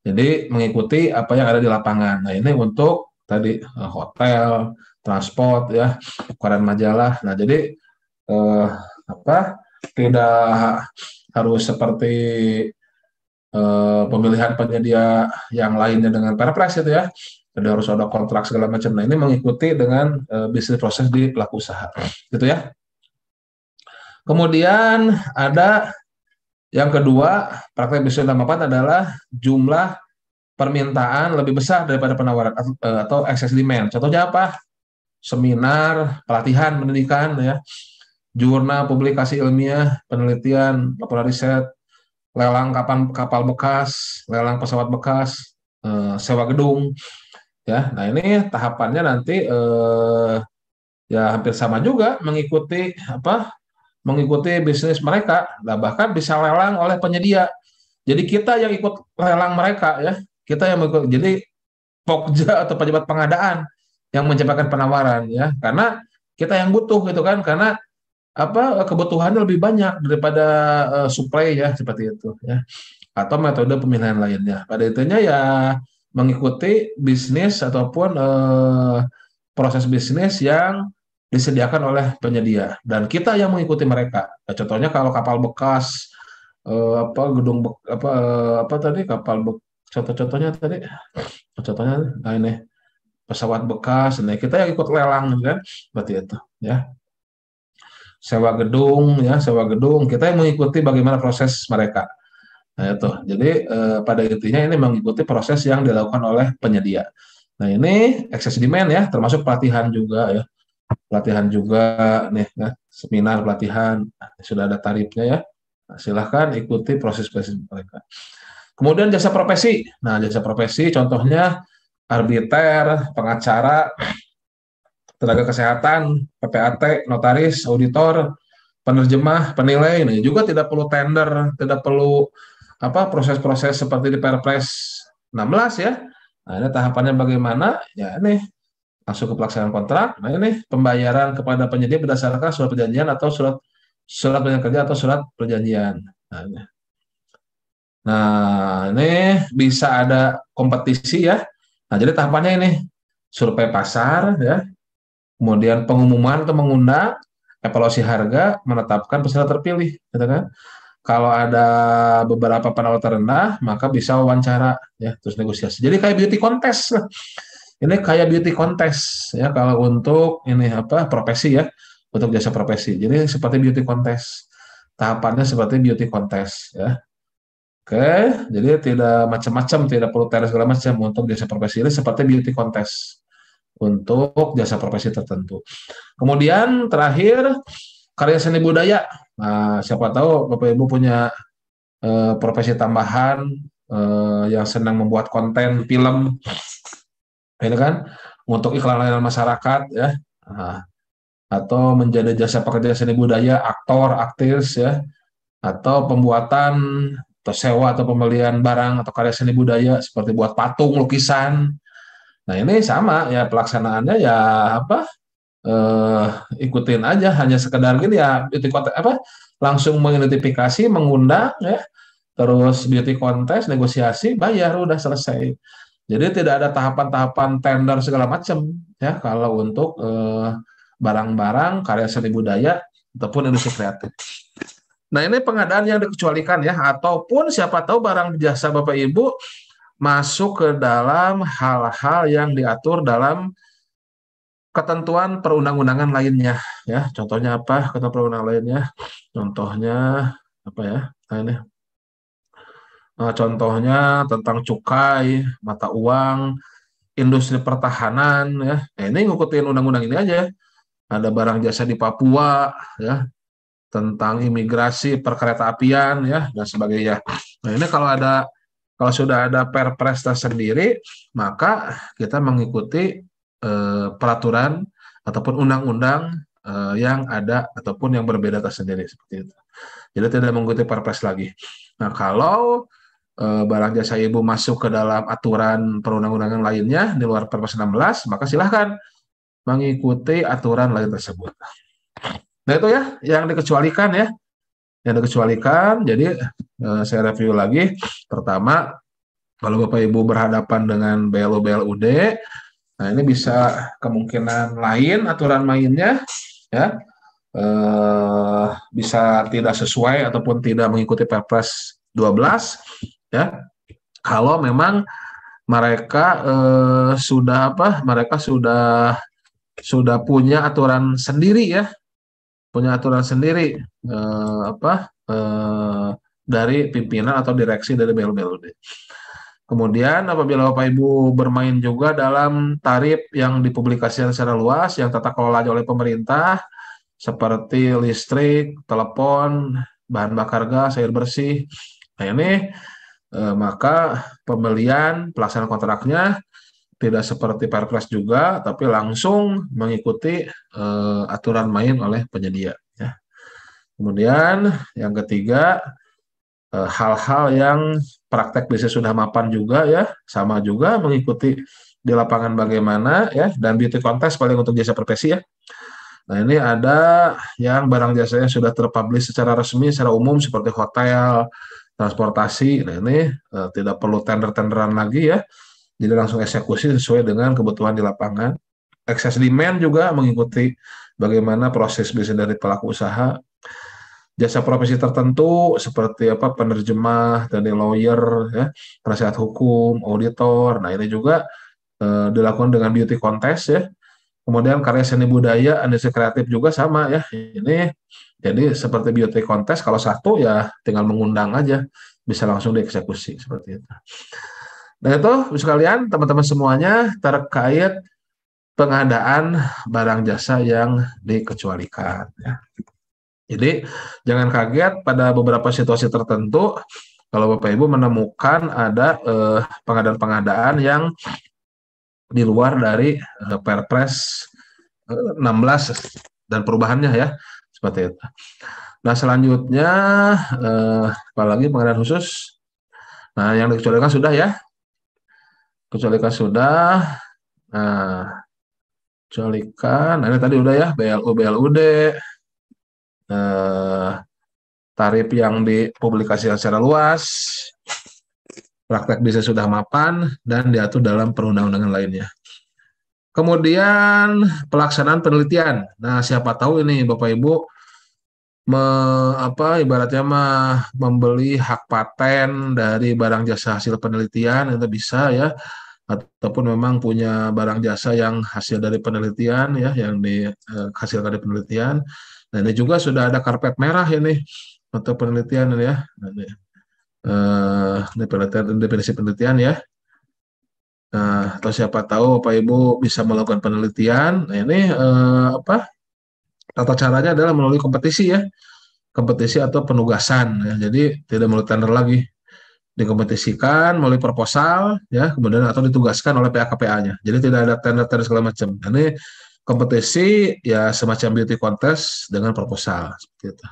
jadi mengikuti apa yang ada di lapangan. Nah ini untuk tadi hotel, transport ya, koran majalah. Nah jadi tidak harus seperti pemilihan penyedia yang lainnya dengan Perpres itu ya. Jadi harus ada kontrak segala macam. Nah ini mengikuti dengan bisnis proses di pelaku usaha, gitu ya. Kemudian ada yang kedua, praktek bisnis sudah mapan adalah jumlah permintaan lebih besar daripada penawaran atau excess demand. Contohnya apa? Seminar, pelatihan, pendidikan, ya, jurnal, publikasi ilmiah, penelitian, laporan riset, lelang kapal bekas, lelang pesawat bekas, sewa gedung. Ya, nah ini tahapannya nanti ya hampir sama juga mengikuti bisnis mereka. Nah, bahkan bisa lelang oleh penyedia. Jadi kita yang ikut lelang mereka ya, kita yang mengikut. Jadi Pokja atau pejabat pengadaan yang menciptakan penawaran ya, karena kita yang butuh gitu kan, karena kebutuhannya lebih banyak daripada supply ya seperti itu ya, atau metode pemilihan lainnya. Pada intinya ya mengikuti bisnis ataupun proses bisnis yang disediakan oleh penyedia dan kita yang mengikuti mereka. Nah, contohnya kalau kapal bekas, gedung tadi kapal contohnya tadi, contohnya nah ini pesawat bekas, nah kita yang ikut lelang kan, seperti itu ya. Sewa gedung kita yang mengikuti bagaimana proses mereka. Nah itu, jadi pada intinya ini mengikuti proses yang dilakukan oleh penyedia. Nah ini excess demand ya, termasuk pelatihan juga ya, nih ya, seminar pelatihan sudah ada tarifnya ya. Nah, silahkan ikuti proses mereka. Kemudian jasa profesi. Nah jasa profesi contohnya arbiter, pengacara, tenaga kesehatan, PPAT, notaris, auditor, penerjemah, penilai. Ini juga tidak perlu tender, tidak perlu proses-proses seperti di Perpres 16 ya. Nah, ini tahapannya bagaimana? Ya ini langsung ke pelaksanaan kontrak. Nah, ini pembayaran kepada penyedia berdasarkan surat perjanjian atau surat perjanjian kerja atau surat perjanjian. Nah, ini bisa ada kompetisi ya. Nah, jadi tahapannya ini survei pasar ya. Kemudian pengumuman atau mengundang, evaluasi harga, menetapkan peserta terpilih, gitu kan? Kalau ada beberapa penawar terendah, maka bisa wawancara, ya, terus negosiasi. Jadi kayak beauty contest, ini kayak beauty contest, ya, kalau untuk ini profesi ya, untuk jasa profesi. Jadi seperti beauty contest, tahapannya seperti beauty contest, ya. Oke, jadi tidak macam-macam, tidak perlu tes segala macam untuk jasa profesi ini seperti beauty contest. untuk jasa profesi tertentu. Kemudian terakhir karya seni budaya. Nah, siapa tahu Bapak Ibu punya profesi tambahan yang senang membuat konten film, ini kan untuk iklan layanan masyarakat ya, nah, atau menjadi jasa pekerja seni budaya, aktor, aktris ya, atau pembuatan atau sewa atau pembelian barang atau karya seni budaya seperti buat patung, lukisan. Nah ini sama ya pelaksanaannya ya apa eh, ikutin aja hanya sekedar gini ya beauty contest apa langsung mengidentifikasi mengundang ya terus beauty contest negosiasi bayar udah selesai. Jadi tidak ada tahapan-tahapan tender segala macam ya kalau untuk barang-barang karya seni budaya ataupun industri kreatif. Nah ini pengadaan yang dikecualikan ya ataupun siapa tahu barang jasa Bapak Ibu masuk ke dalam hal-hal yang diatur dalam ketentuan perundang-undangan lainnya ya. Contohnya apa? Ketentuan perundang lainnya. Contohnya apa ya? Nah, ini. Nah, contohnya tentang cukai, mata uang, industri pertahanan ya. Nah, ini ngikutin undang-undang ini aja. Ada barang jasa di Papua ya, tentang imigrasi, perkereta apian ya dan sebagainya. Nah, ini kalau sudah ada perpres tersendiri, maka kita mengikuti peraturan ataupun undang-undang yang ada ataupun yang berbeda tersendiri seperti itu. Jadi tidak mengikuti perpres lagi. Nah, kalau barang jasa ibu masuk ke dalam aturan perundang-undangan lainnya di luar Perpres 16, maka silahkan mengikuti aturan lain tersebut. Nah, itu ya yang dikecualikan ya. Yang dikecualikan, jadi saya review lagi. Pertama, kalau Bapak Ibu berhadapan dengan BLU BLUD, nah ini bisa kemungkinan lain aturan mainnya ya. Bisa tidak sesuai ataupun tidak mengikuti Perpres 12 ya. Kalau memang mereka sudah punya aturan sendiri ya, punya aturan sendiri dari pimpinan atau direksi dari BLU-BLUD. Kemudian apabila Bapak Ibu bermain juga dalam tarif yang dipublikasikan secara luas yang tata kelola oleh pemerintah seperti listrik, telepon, bahan bakar gas, air bersih. Nah ini maka pembelian pelaksanaan kontraknya tidak seperti Perpres juga, tapi langsung mengikuti aturan main oleh penyedia. Ya. Kemudian yang ketiga, hal-hal yang praktek bisnis sudah mapan juga ya, sama juga mengikuti di lapangan bagaimana ya, dan beauty contest paling untuk jasa profesi ya. Nah ini ada yang barang jasanya sudah terpublish secara resmi, secara umum seperti hotel, transportasi. Nah ini tidak perlu tender-tenderan lagi ya. Jadi langsung eksekusi sesuai dengan kebutuhan di lapangan. Excess demand juga mengikuti bagaimana proses bisnis dari pelaku usaha. Jasa profesi tertentu seperti apa penerjemah, dari lawyer, ya, penasihat hukum, auditor. Nah ini juga dilakukan dengan beauty contest ya. Kemudian karya seni budaya, industri kreatif juga sama ya. Ini jadi seperti beauty contest kalau satu ya tinggal mengundang aja, bisa langsung dieksekusi seperti itu. Nah itu sekalian teman-teman semuanya terkait pengadaan barang jasa yang dikecualikan. Ya. Jadi jangan kaget pada beberapa situasi tertentu kalau Bapak Ibu menemukan ada pengadaan-pengadaan yang di luar dari Perpres 16 dan perubahannya ya seperti itu. Nah selanjutnya apalagi pengadaan khusus. Nah yang dikecualikan sudah ya. Kecualikan sudah. Nah, kecualikan. Nah, ini tadi udah ya, BLU, BLUD. Tarif yang dipublikasikan secara luas. Praktek bisnis sudah mapan dan diatur dalam perundang-undangan lainnya. Kemudian pelaksanaan penelitian. Nah, siapa tahu ini Bapak Ibu ibaratnya membeli hak paten dari barang jasa hasil penelitian itu bisa ya, ataupun memang punya barang jasa yang hasil dari penelitian ya, yang dihasilkan dari penelitian. Nah ini juga sudah ada karpet merah ini untuk penelitian ini ya. Ini penelitian, definisi penelitian ya. Nah, atau siapa tahu Bapak Ibu bisa melakukan penelitian. Nah, ini tata caranya adalah melalui kompetisi ya, kompetisi atau penugasan ya. Jadi tidak melalui tender lagi, dikompetisikan melalui proposal ya, kemudian atau ditugaskan oleh pihak KPA-nya. Jadi tidak ada tender-tender segala macam. Nah, ini kompetisi ya semacam beauty contest dengan proposal seperti itu.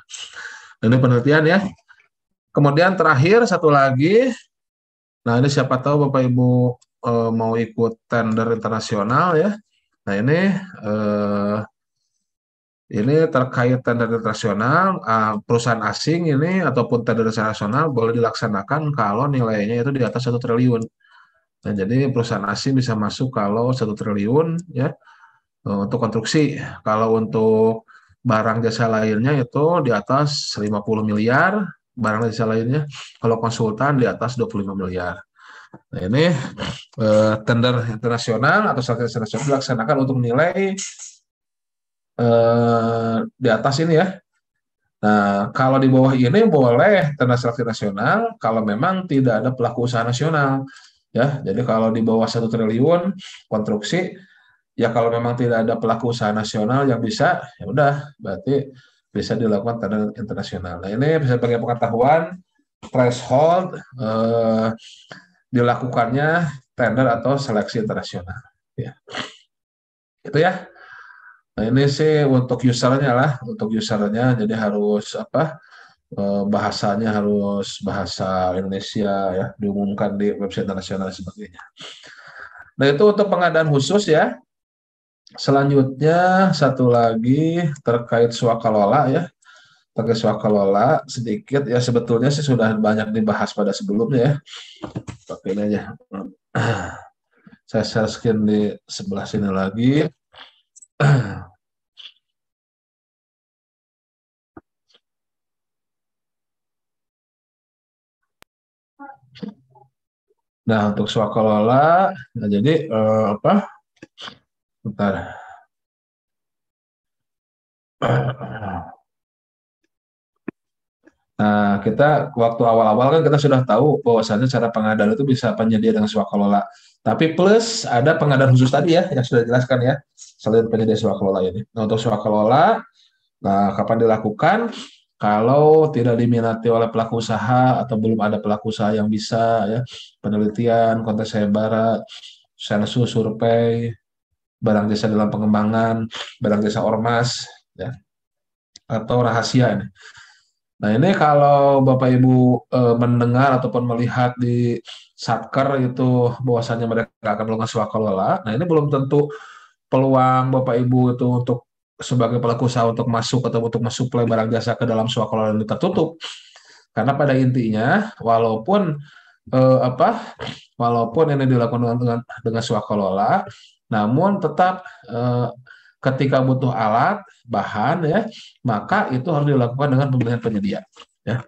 Nah, ini penelitian ya. Kemudian terakhir satu lagi, nah ini siapa tahu Bapak Ibu mau ikut tender internasional ya. Nah ini terkait tender internasional, perusahaan asing ini ataupun tender internasional boleh dilaksanakan kalau nilainya itu di atas 1 triliun. Nah, jadi perusahaan asing bisa masuk kalau 1 triliun ya untuk konstruksi. Kalau untuk barang jasa lainnya itu di atas 50 miliar, barang jasa lainnya. Kalau konsultan di atas 25 miliar. Nah, ini tender internasional atau seleksi internasional dilaksanakan untuk nilai di atas ini ya. Nah, kalau di bawah ini boleh tender seleksi nasional kalau memang tidak ada pelaku usaha nasional. Ya, jadi kalau di bawah 1 triliun konstruksi, ya kalau memang tidak ada pelaku usaha nasional yang bisa, ya udah berarti bisa dilakukan tender internasional. Nah, ini bisa sebagai pengetahuan threshold dilakukannya tender atau seleksi internasional. Ya. Itu ya. Nah, ini sih untuk usernya lah, untuk usernya jadi harus bahasanya harus bahasa Indonesia ya, diumumkan di website internasional dan sebagainya. Nah, itu untuk pengadaan khusus ya. Selanjutnya satu lagi terkait swakalola ya. Terkait swakalola sedikit ya, sebetulnya sih sudah banyak dibahas pada sebelumnya ya. Pakai ini aja. Saya share screen di sebelah sini lagi. Nah, untuk swakalola, nah jadi bentar. Nah, kita waktu awal-awal kan kita sudah tahu bahwasannya cara pengadaan itu bisa penyedia dengan swakalola. Tapi plus ada pengadaan khusus tadi ya, yang sudah dijelaskan ya, selain penyedia swakalola ini. Nah, untuk swakalola, nah kapan dilakukan? Kalau tidak diminati oleh pelaku usaha atau belum ada pelaku usaha yang bisa ya, penelitian, kontes sayembara, sensus, survei, barang jasa dalam pengembangan, barang jasa ormas, ya, atau rahasia ini. Nah, ini kalau Bapak Ibu mendengar ataupun melihat di Satker itu bahwasannya mereka akan melakukan swakalola, nah ini belum tentu peluang Bapak Ibu itu untuk sebagai pelaku usaha untuk masuk atau untuk mensuplai barang jasa ke dalam swakalola ini tertutup. Karena pada intinya walaupun walaupun ini dilakukan dengan swakalola, namun tetap ketika butuh alat, bahan ya, maka itu harus dilakukan dengan pemilihan penyedia. Ya,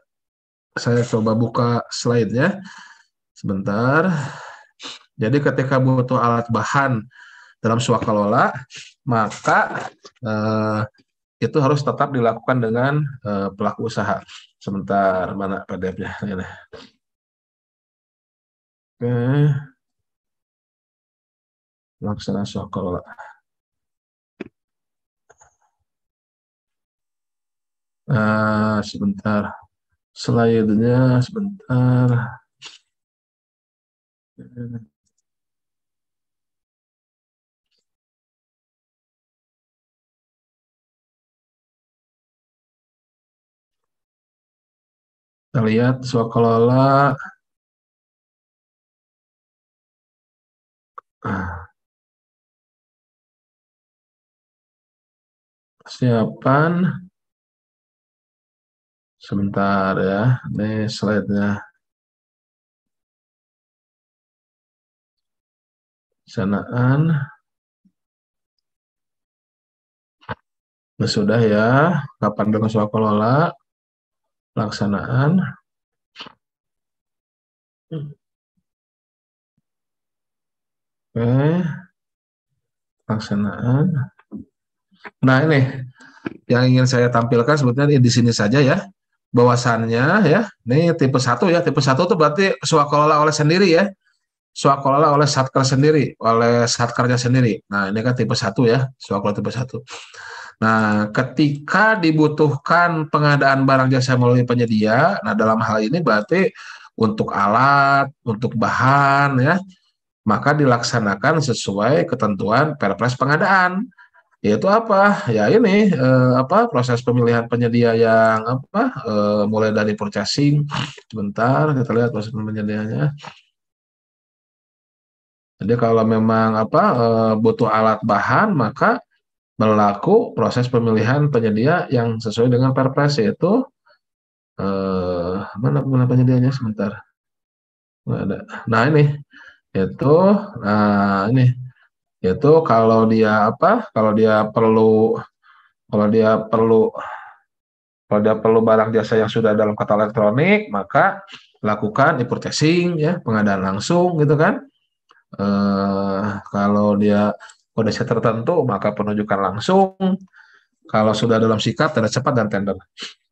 saya coba buka slide-nya sebentar. Jadi ketika butuh alat bahan dalam swakalola, maka itu harus tetap dilakukan dengan pelaku usaha. Sebentar, mana PDF-nya? Ini. Oke, laksana swakalola. Sebentar. Slide-nya sebentar. Kita lihat swakalola. Persiapan. Sebentar ya. Ini slide-nya. Pelaksanaan. Nah, sudah ya. Kapan dengan swakalola? Pelaksanaan. Oke. Pelaksanaan. Nah, ini yang ingin saya tampilkan sebetulnya di sini saja ya. Bahwasannya ya, ini tipe 1 ya. Tipe 1 itu berarti swakalola oleh sendiri ya. swakelola oleh satker sendiri, oleh satkernya sendiri. Nah, ini kan tipe 1 ya, swakelola tipe 1. Nah, ketika dibutuhkan pengadaan barang jasa melalui penyedia, nah dalam hal ini berarti untuk alat, untuk bahan ya, maka dilaksanakan sesuai ketentuan Perpres pengadaan. Yaitu apa? Ya ini proses pemilihan penyedia yang mulai dari purchasing. Sebentar kita lihat proses penyediaannya. Jadi kalau memang butuh alat bahan, maka berlaku proses pemilihan penyedia yang sesuai dengan Perpres, yaitu mana penyedianya sebentar. Nggak ada. Nah ini yaitu ini yaitu kalau dia perlu kalau dia perlu kalau dia perlu barang jasa yang sudah dalam katalog elektronik, maka lakukan e-purchasing ya, pengadaan langsung gitu kan. Kalau dia kondisi tertentu, maka penunjukan langsung. Kalau sudah dalam sikap, tanda cepat dan tender.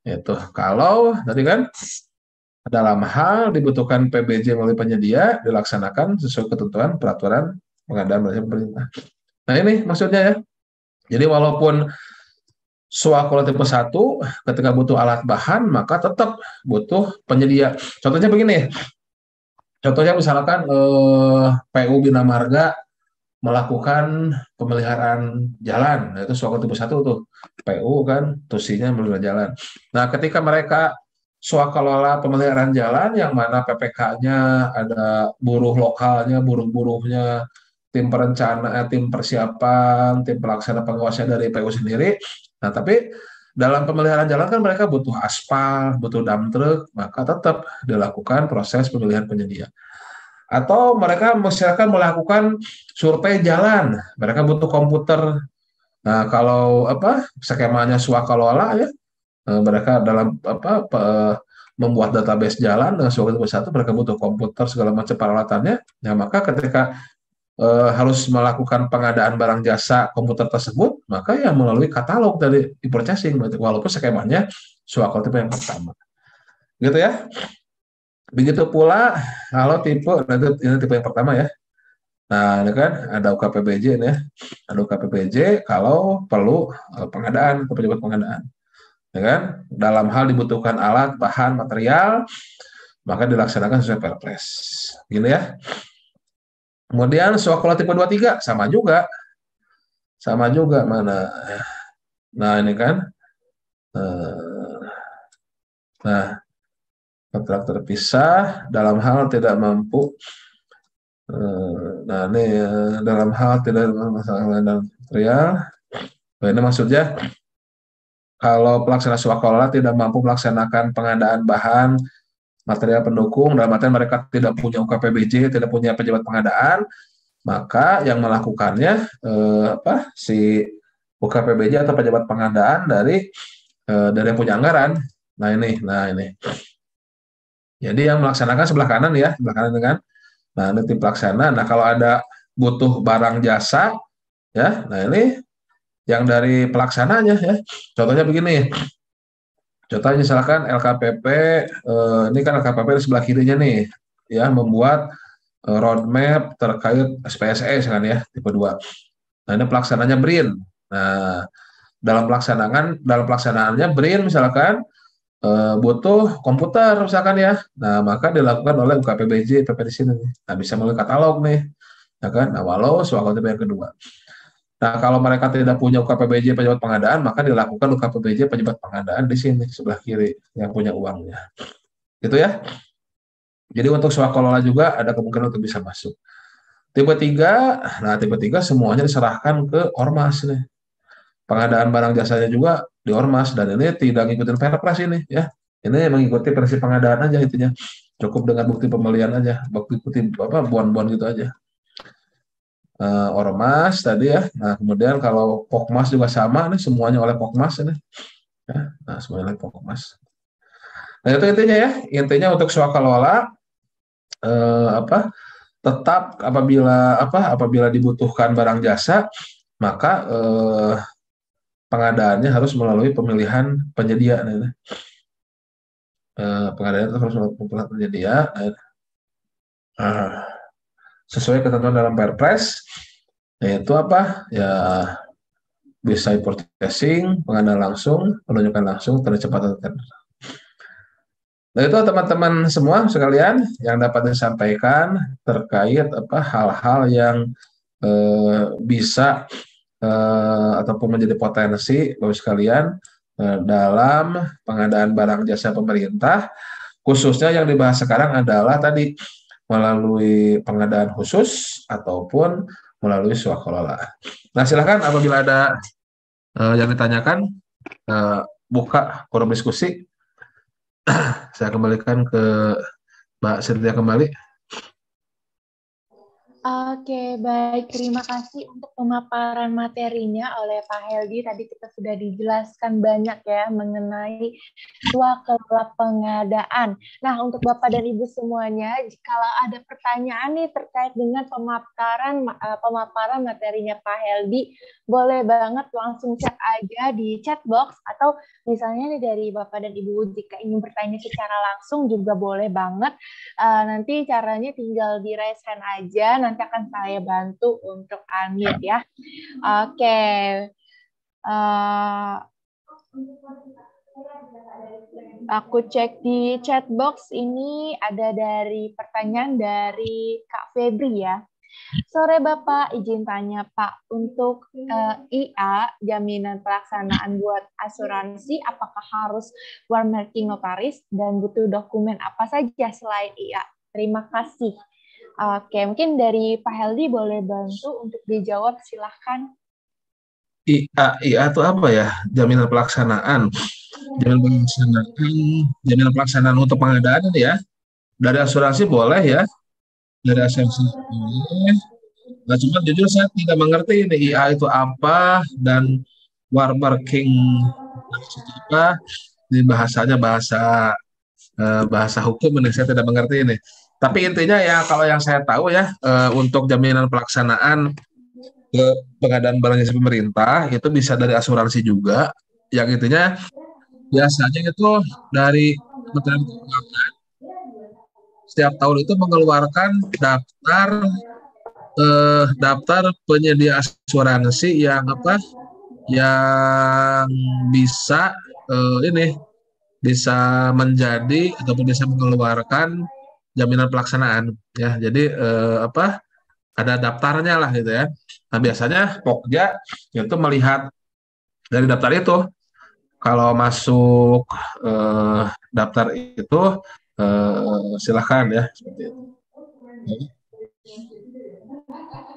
Itu kalau tadi kan dalam hal dibutuhkan PBJ melalui penyedia, dilaksanakan sesuai ketentuan peraturan pengadaan barang pemerintah. Nah ini maksudnya ya. Jadi walaupun swakelola tipe 1 ketika butuh alat bahan, maka tetap butuh penyedia. Contohnya begini, contohnya misalkan PU Bina Marga melakukan pemeliharaan jalan, nah, itu swakelola tipe 1 tuh, PU kan, tusinya melihara jalan. Nah ketika mereka swakelola pemeliharaan jalan yang mana PPK-nya ada buruh lokalnya, buruh-buruhnya, tim perencana, tim persiapan, tim pelaksana pengawasan dari PU sendiri. Nah, tapi dalam pemeliharaan jalan kan mereka butuh aspal, butuh dump truck, maka tetap dilakukan proses pemilihan penyedia. Atau mereka misalkan melakukan survei jalan, mereka butuh komputer. Nah, kalau skemanya swakelola ya, mereka dalam membuat database jalan dengan swakelola tipe 1, mereka butuh komputer segala macam peralatannya. Ya, maka ketika harus melakukan pengadaan barang jasa komputer tersebut, maka ya melalui katalog dari e-purchasing, walaupun skemanya swakelola tipe yang pertama. Gitu ya. Begitu pula kalau ini tipe yang pertama ya. Nah, ini kan ada UKPBJ ini ya. Ada UKPBJ kalau perlu pengadaan, pejabat pengadaan. Ya kan? Dalam hal dibutuhkan alat, bahan, material, maka dilaksanakan sesuai Perpres. Gini ya. Kemudian swakelola tipe 23 sama juga. Sama juga mana. Nah, ini kan. Nah, kontrak terpisah dalam hal tidak mampu. Nah, ini dalam hal tidak masalah dan material. Nah, ini maksudnya kalau pelaksana swakelola tidak mampu melaksanakan pengadaan bahan, material pendukung, dalam artian mereka tidak punya UKPBJ, tidak punya pejabat pengadaan, maka yang melakukannya si UKPBJ atau pejabat pengadaan dari yang punya anggaran. Nah ini. Jadi yang melaksanakan sebelah kanan ya, sebelah kanan kan. Nah ini tim pelaksana. Nah kalau ada butuh barang jasa, ya, nah ini yang dari pelaksananya ya. Contohnya begini. Contohnya misalkan LKPP, ini kan LKPP di sebelah kirinya nih, ya membuat roadmap terkait SPSS kan ya, tipe 2. Nah ini pelaksananya BRIN. Nah dalam pelaksanaannya BRIN misalkan butuh komputer misalkan ya, nah maka dilakukan oleh UKPBJ PP di sini. Nah bisa melalui katalog nih, ya kan? Nah walau soal yang kedua. Nah kalau mereka tidak punya UKPBJ pejabat pengadaan, maka dilakukan UKPBJ pejabat pengadaan di sini sebelah kiri yang punya uangnya, gitu ya. Jadi untuk swakelola juga ada kemungkinan untuk bisa masuk. Tipe 3, nah tipe 3 semuanya diserahkan ke ormas nih. Pengadaan barang jasanya juga di ormas dan ini tidak ngikutin Perpres ini ya. Ini mengikuti prinsip pengadaan aja intinya. Cukup dengan bukti pembelian aja, bukti buan-buan gitu aja. Ormas tadi ya. Nah, kemudian kalau Pokmas juga sama nih, semuanya oleh Pokmas ini. Ya, nah, semuanya oleh Pokmas. Nah, itu intinya ya. Intinya untuk swakelola tetap apabila dibutuhkan barang jasa, maka pengadaannya harus melalui pemilihan penyedia. Pengadaan itu harus melalui pemilihan penyedia. sesuai ketentuan dalam Perpres, yaitu apa? Ya bisa e-processing, pengadaan langsung, penunjukan langsung, tercepat tender. Nah itu teman-teman semua sekalian yang dapat disampaikan terkait apa hal-hal yang bisa ataupun menjadi potensi Bapak sekalian dalam pengadaan barang jasa pemerintah, khususnya yang dibahas sekarang adalah tadi melalui pengadaan khusus ataupun melalui swakelola. Nah silakan apabila ada yang ditanyakan, buka forum diskusi. Saya kembalikan ke Mbak Sylvia kembali. Oke, baik. Terima kasih untuk pemaparan materinya oleh Pak Heldi. Tadi kita sudah dijelaskan banyak ya mengenai swakelola pengadaan. Nah, untuk Bapak dan Ibu semuanya, kalau ada pertanyaan nih terkait dengan pemaparan materinya Pak Heldi, boleh banget langsung chat aja di chat box, atau misalnya nih dari Bapak dan Ibu jika ingin bertanya secara langsung juga boleh banget. Nanti caranya tinggal di raise hand aja, nanti akan saya bantu untuk unmute ya. Oke. Aku cek di chat box, ini ada dari pertanyaan dari Kak Febri ya. Sore Bapak, izin tanya Pak, untuk IA, jaminan pelaksanaan buat asuransi, apakah harus war marking notaris dan butuh dokumen apa saja selain IA? Terima kasih. Oke, mungkin dari Pak Heldi boleh bantu untuk dijawab, silahkan. IA itu apa ya? Jaminan pelaksanaan. Jaminan pelaksanaan untuk pengadaan ya. Dari asuransi boleh ya. Dari asuransi boleh. Nah, cuma jujur saya tidak mengerti ini IA itu apa dan war marking itu apa. Ini bahasanya bahasa hukum ini saya tidak mengerti ini. Tapi intinya ya kalau yang saya tahu ya untuk jaminan pelaksanaan pengadaan barang jasa pemerintah itu bisa dari asuransi juga. Yang intinya biasanya itu dari Kementerian Keuangan setiap tahun itu mengeluarkan daftar penyedia asuransi yang bisa bisa menjadi ataupun bisa mengeluarkan jaminan pelaksanaan ya. Jadi ada daftarnya lah gitu ya. Nah biasanya Pokja itu melihat dari daftar itu, kalau masuk daftar itu silahkan ya seperti itu.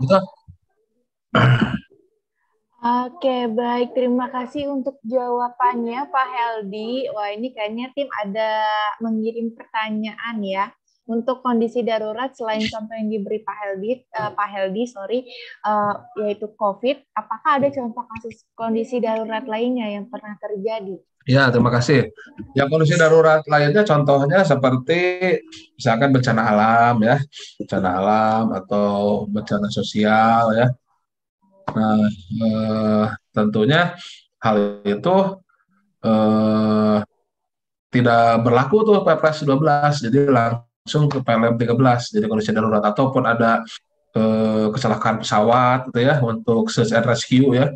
Betul. Oke, baik. Terima kasih untuk jawabannya, Pak Heldi. Wah, ini kayaknya tim ada mengirim pertanyaan ya. Untuk kondisi darurat, selain contoh yang diberi Pak Heldi, yaitu COVID, apakah ada contoh kasus kondisi darurat lainnya yang pernah terjadi? Ya, terima kasih. Yang kondisi darurat lainnya contohnya seperti misalkan bencana alam ya, bencana alam atau bencana sosial ya. Nah, tentunya hal itu tidak berlaku tuh Perpres 12, jadi langsung ke PLM 13, jadi kondisi darurat ataupun ada kecelakaan pesawat gitu ya untuk search and rescue ya.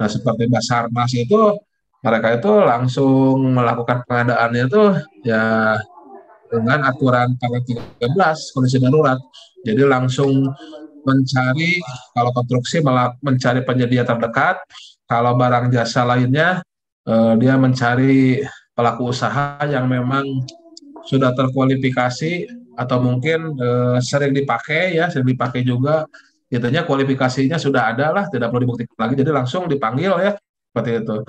Nah, seperti Basarnas itu mereka itu langsung melakukan pengadaannya itu ya dengan aturan tanggal 13 kondisi darurat. Jadi langsung mencari, kalau konstruksi mencari penyedia terdekat, kalau barang jasa lainnya dia mencari pelaku usaha yang memang sudah terkualifikasi atau mungkin sering dipakai juga, intinya kualifikasinya sudah ada lah, tidak perlu dibuktikan lagi, jadi langsung dipanggil ya seperti itu.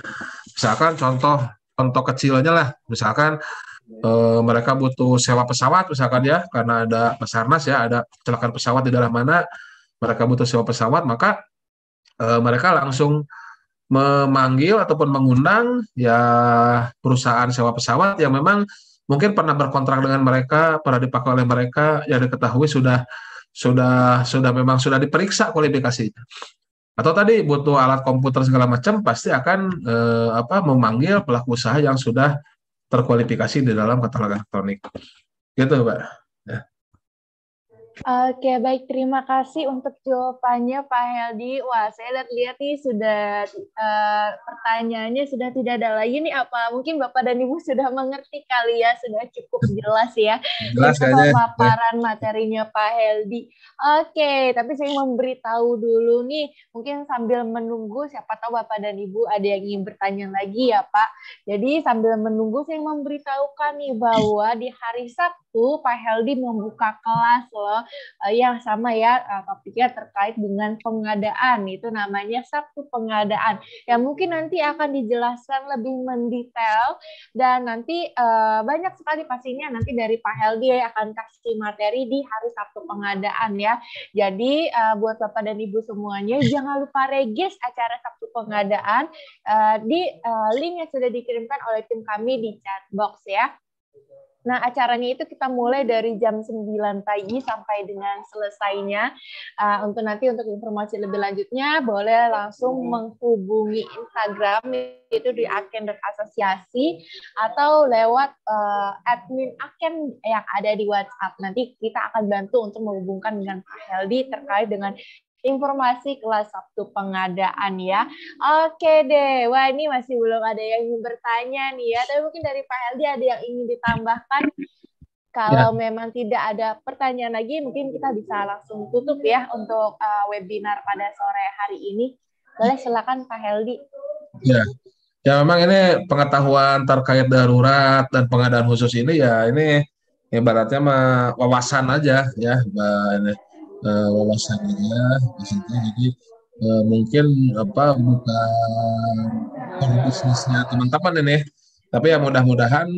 Misalkan contoh kecilnya lah, misalkan mereka butuh sewa pesawat misalkan ya, karena ada Basarnas ya, ada kecelakaan pesawat di daerah mana, mereka butuh sewa pesawat, maka mereka langsung memanggil ataupun mengundang ya perusahaan sewa pesawat yang memang mungkin pernah berkontrak dengan mereka, pernah dipakai oleh mereka, yang diketahui sudah memang sudah diperiksa kualifikasinya. Atau tadi butuh alat komputer segala macam, pasti akan memanggil pelaku usaha yang sudah terkualifikasi di dalam katalog elektronik. Gitu, Pak. Ya. Oke, baik. Terima kasih untuk jawabannya, Pak Heldi. Wah, saya lihat nih sudah pertanyaannya sudah tidak ada lagi nih. Apa mungkin Bapak dan Ibu sudah mengerti kali ya, sudah cukup jelas ya Jelas dengan kayaknya. pemaparan materinya Pak Heldi. Oke, tapi saya memberitahu dulu nih, mungkin sambil menunggu, siapa tahu Bapak dan Ibu ada yang ingin bertanya lagi ya, Pak. Jadi sambil menunggu, saya memberitahukan nih bahwa di hari Sabtu Pak Heldi membuka kelas loh yang sama ya topiknya terkait dengan pengadaan, itu namanya Sabtu Pengadaan yang mungkin nanti akan dijelaskan lebih mendetail dan nanti banyak sekali pastinya nanti dari Pak Heldi akan kasih materi di hari Sabtu Pengadaan ya. Jadi buat Bapak dan Ibu semuanya jangan lupa regis acara Sabtu Pengadaan di link yang sudah dikirimkan oleh tim kami di chat box ya. Nah, acaranya itu kita mulai dari jam 9 pagi sampai dengan selesainya. Untuk nanti untuk informasi lebih lanjutnya, boleh langsung menghubungi Instagram, itu di Aken.asosiasi, atau lewat admin Aken yang ada di WhatsApp. Nanti kita akan bantu untuk menghubungkan dengan Pak Heldi terkait dengan informasi kelas Sabtu Pengadaan ya. Oke deh, wah ini masih belum ada yang ingin bertanya nih ya, tapi mungkin dari Pak Heldi ada yang ingin ditambahkan. Kalau memang tidak ada pertanyaan lagi, mungkin kita bisa langsung tutup ya untuk webinar pada sore hari ini. Boleh silakan Pak Heldi. Ya, ya memang ini pengetahuan terkait darurat dan pengadaan khusus ini ya ini ibaratnya mah wawasan aja ya, ini, wawasan aja di situ. Jadi mungkin apa bukan bisnisnya teman-teman ini, tapi ya mudah-mudahan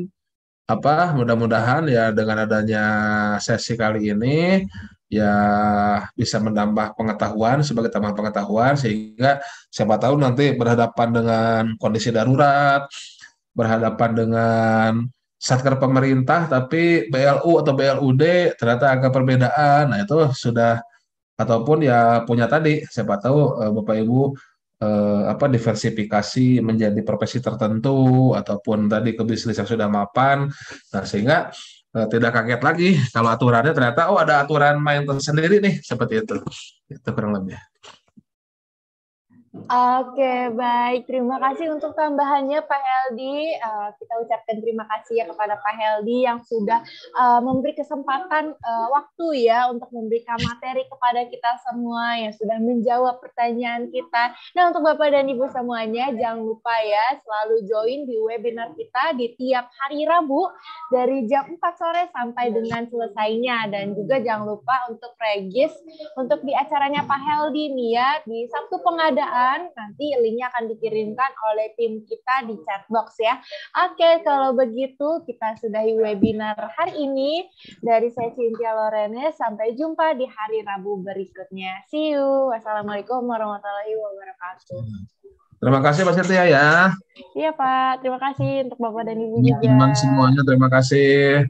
ya dengan adanya sesi kali ini ya bisa menambah pengetahuan sebagai tambahan pengetahuan sehingga siapa tahu nanti berhadapan dengan kondisi darurat, berhadapan dengan satker pemerintah tapi BLU atau BLUD ternyata agak perbedaan. Nah, itu sudah ataupun ya punya tadi siapa tahu Bapak Ibu apa diversifikasi menjadi profesi tertentu ataupun tadi ke bisnis yang sudah mapan. Nah, sehingga tidak kaget lagi kalau aturannya ternyata oh ada aturan main tersendiri nih seperti itu. Itu kurang lebih. Oke, baik. Terima kasih untuk tambahannya Pak Heldi. Kita ucapkan terima kasih ya kepada Pak Heldi yang sudah memberi kesempatan waktu ya untuk memberikan materi kepada kita semua, yang sudah menjawab pertanyaan kita. Nah, untuk Bapak dan Ibu semuanya, jangan lupa ya selalu join di webinar kita di tiap hari Rabu dari jam 4 sore sampai dengan selesainya. Dan juga jangan lupa untuk regis untuk di acaranya Pak Heldi nih ya, di Sabtu Pengadaan. Nanti linknya akan dikirimkan oleh tim kita di chat box ya. Oke, kalau begitu kita sudahi webinar hari ini. Dari saya Cynthia Lorene, sampai jumpa di hari Rabu berikutnya. See you. Wassalamualaikum warahmatullahi wabarakatuh. Terima kasih Pak Setia ya. Iya Pak, terima kasih untuk Bapak dan Ibu Teman-teman juga. semuanya terima kasih.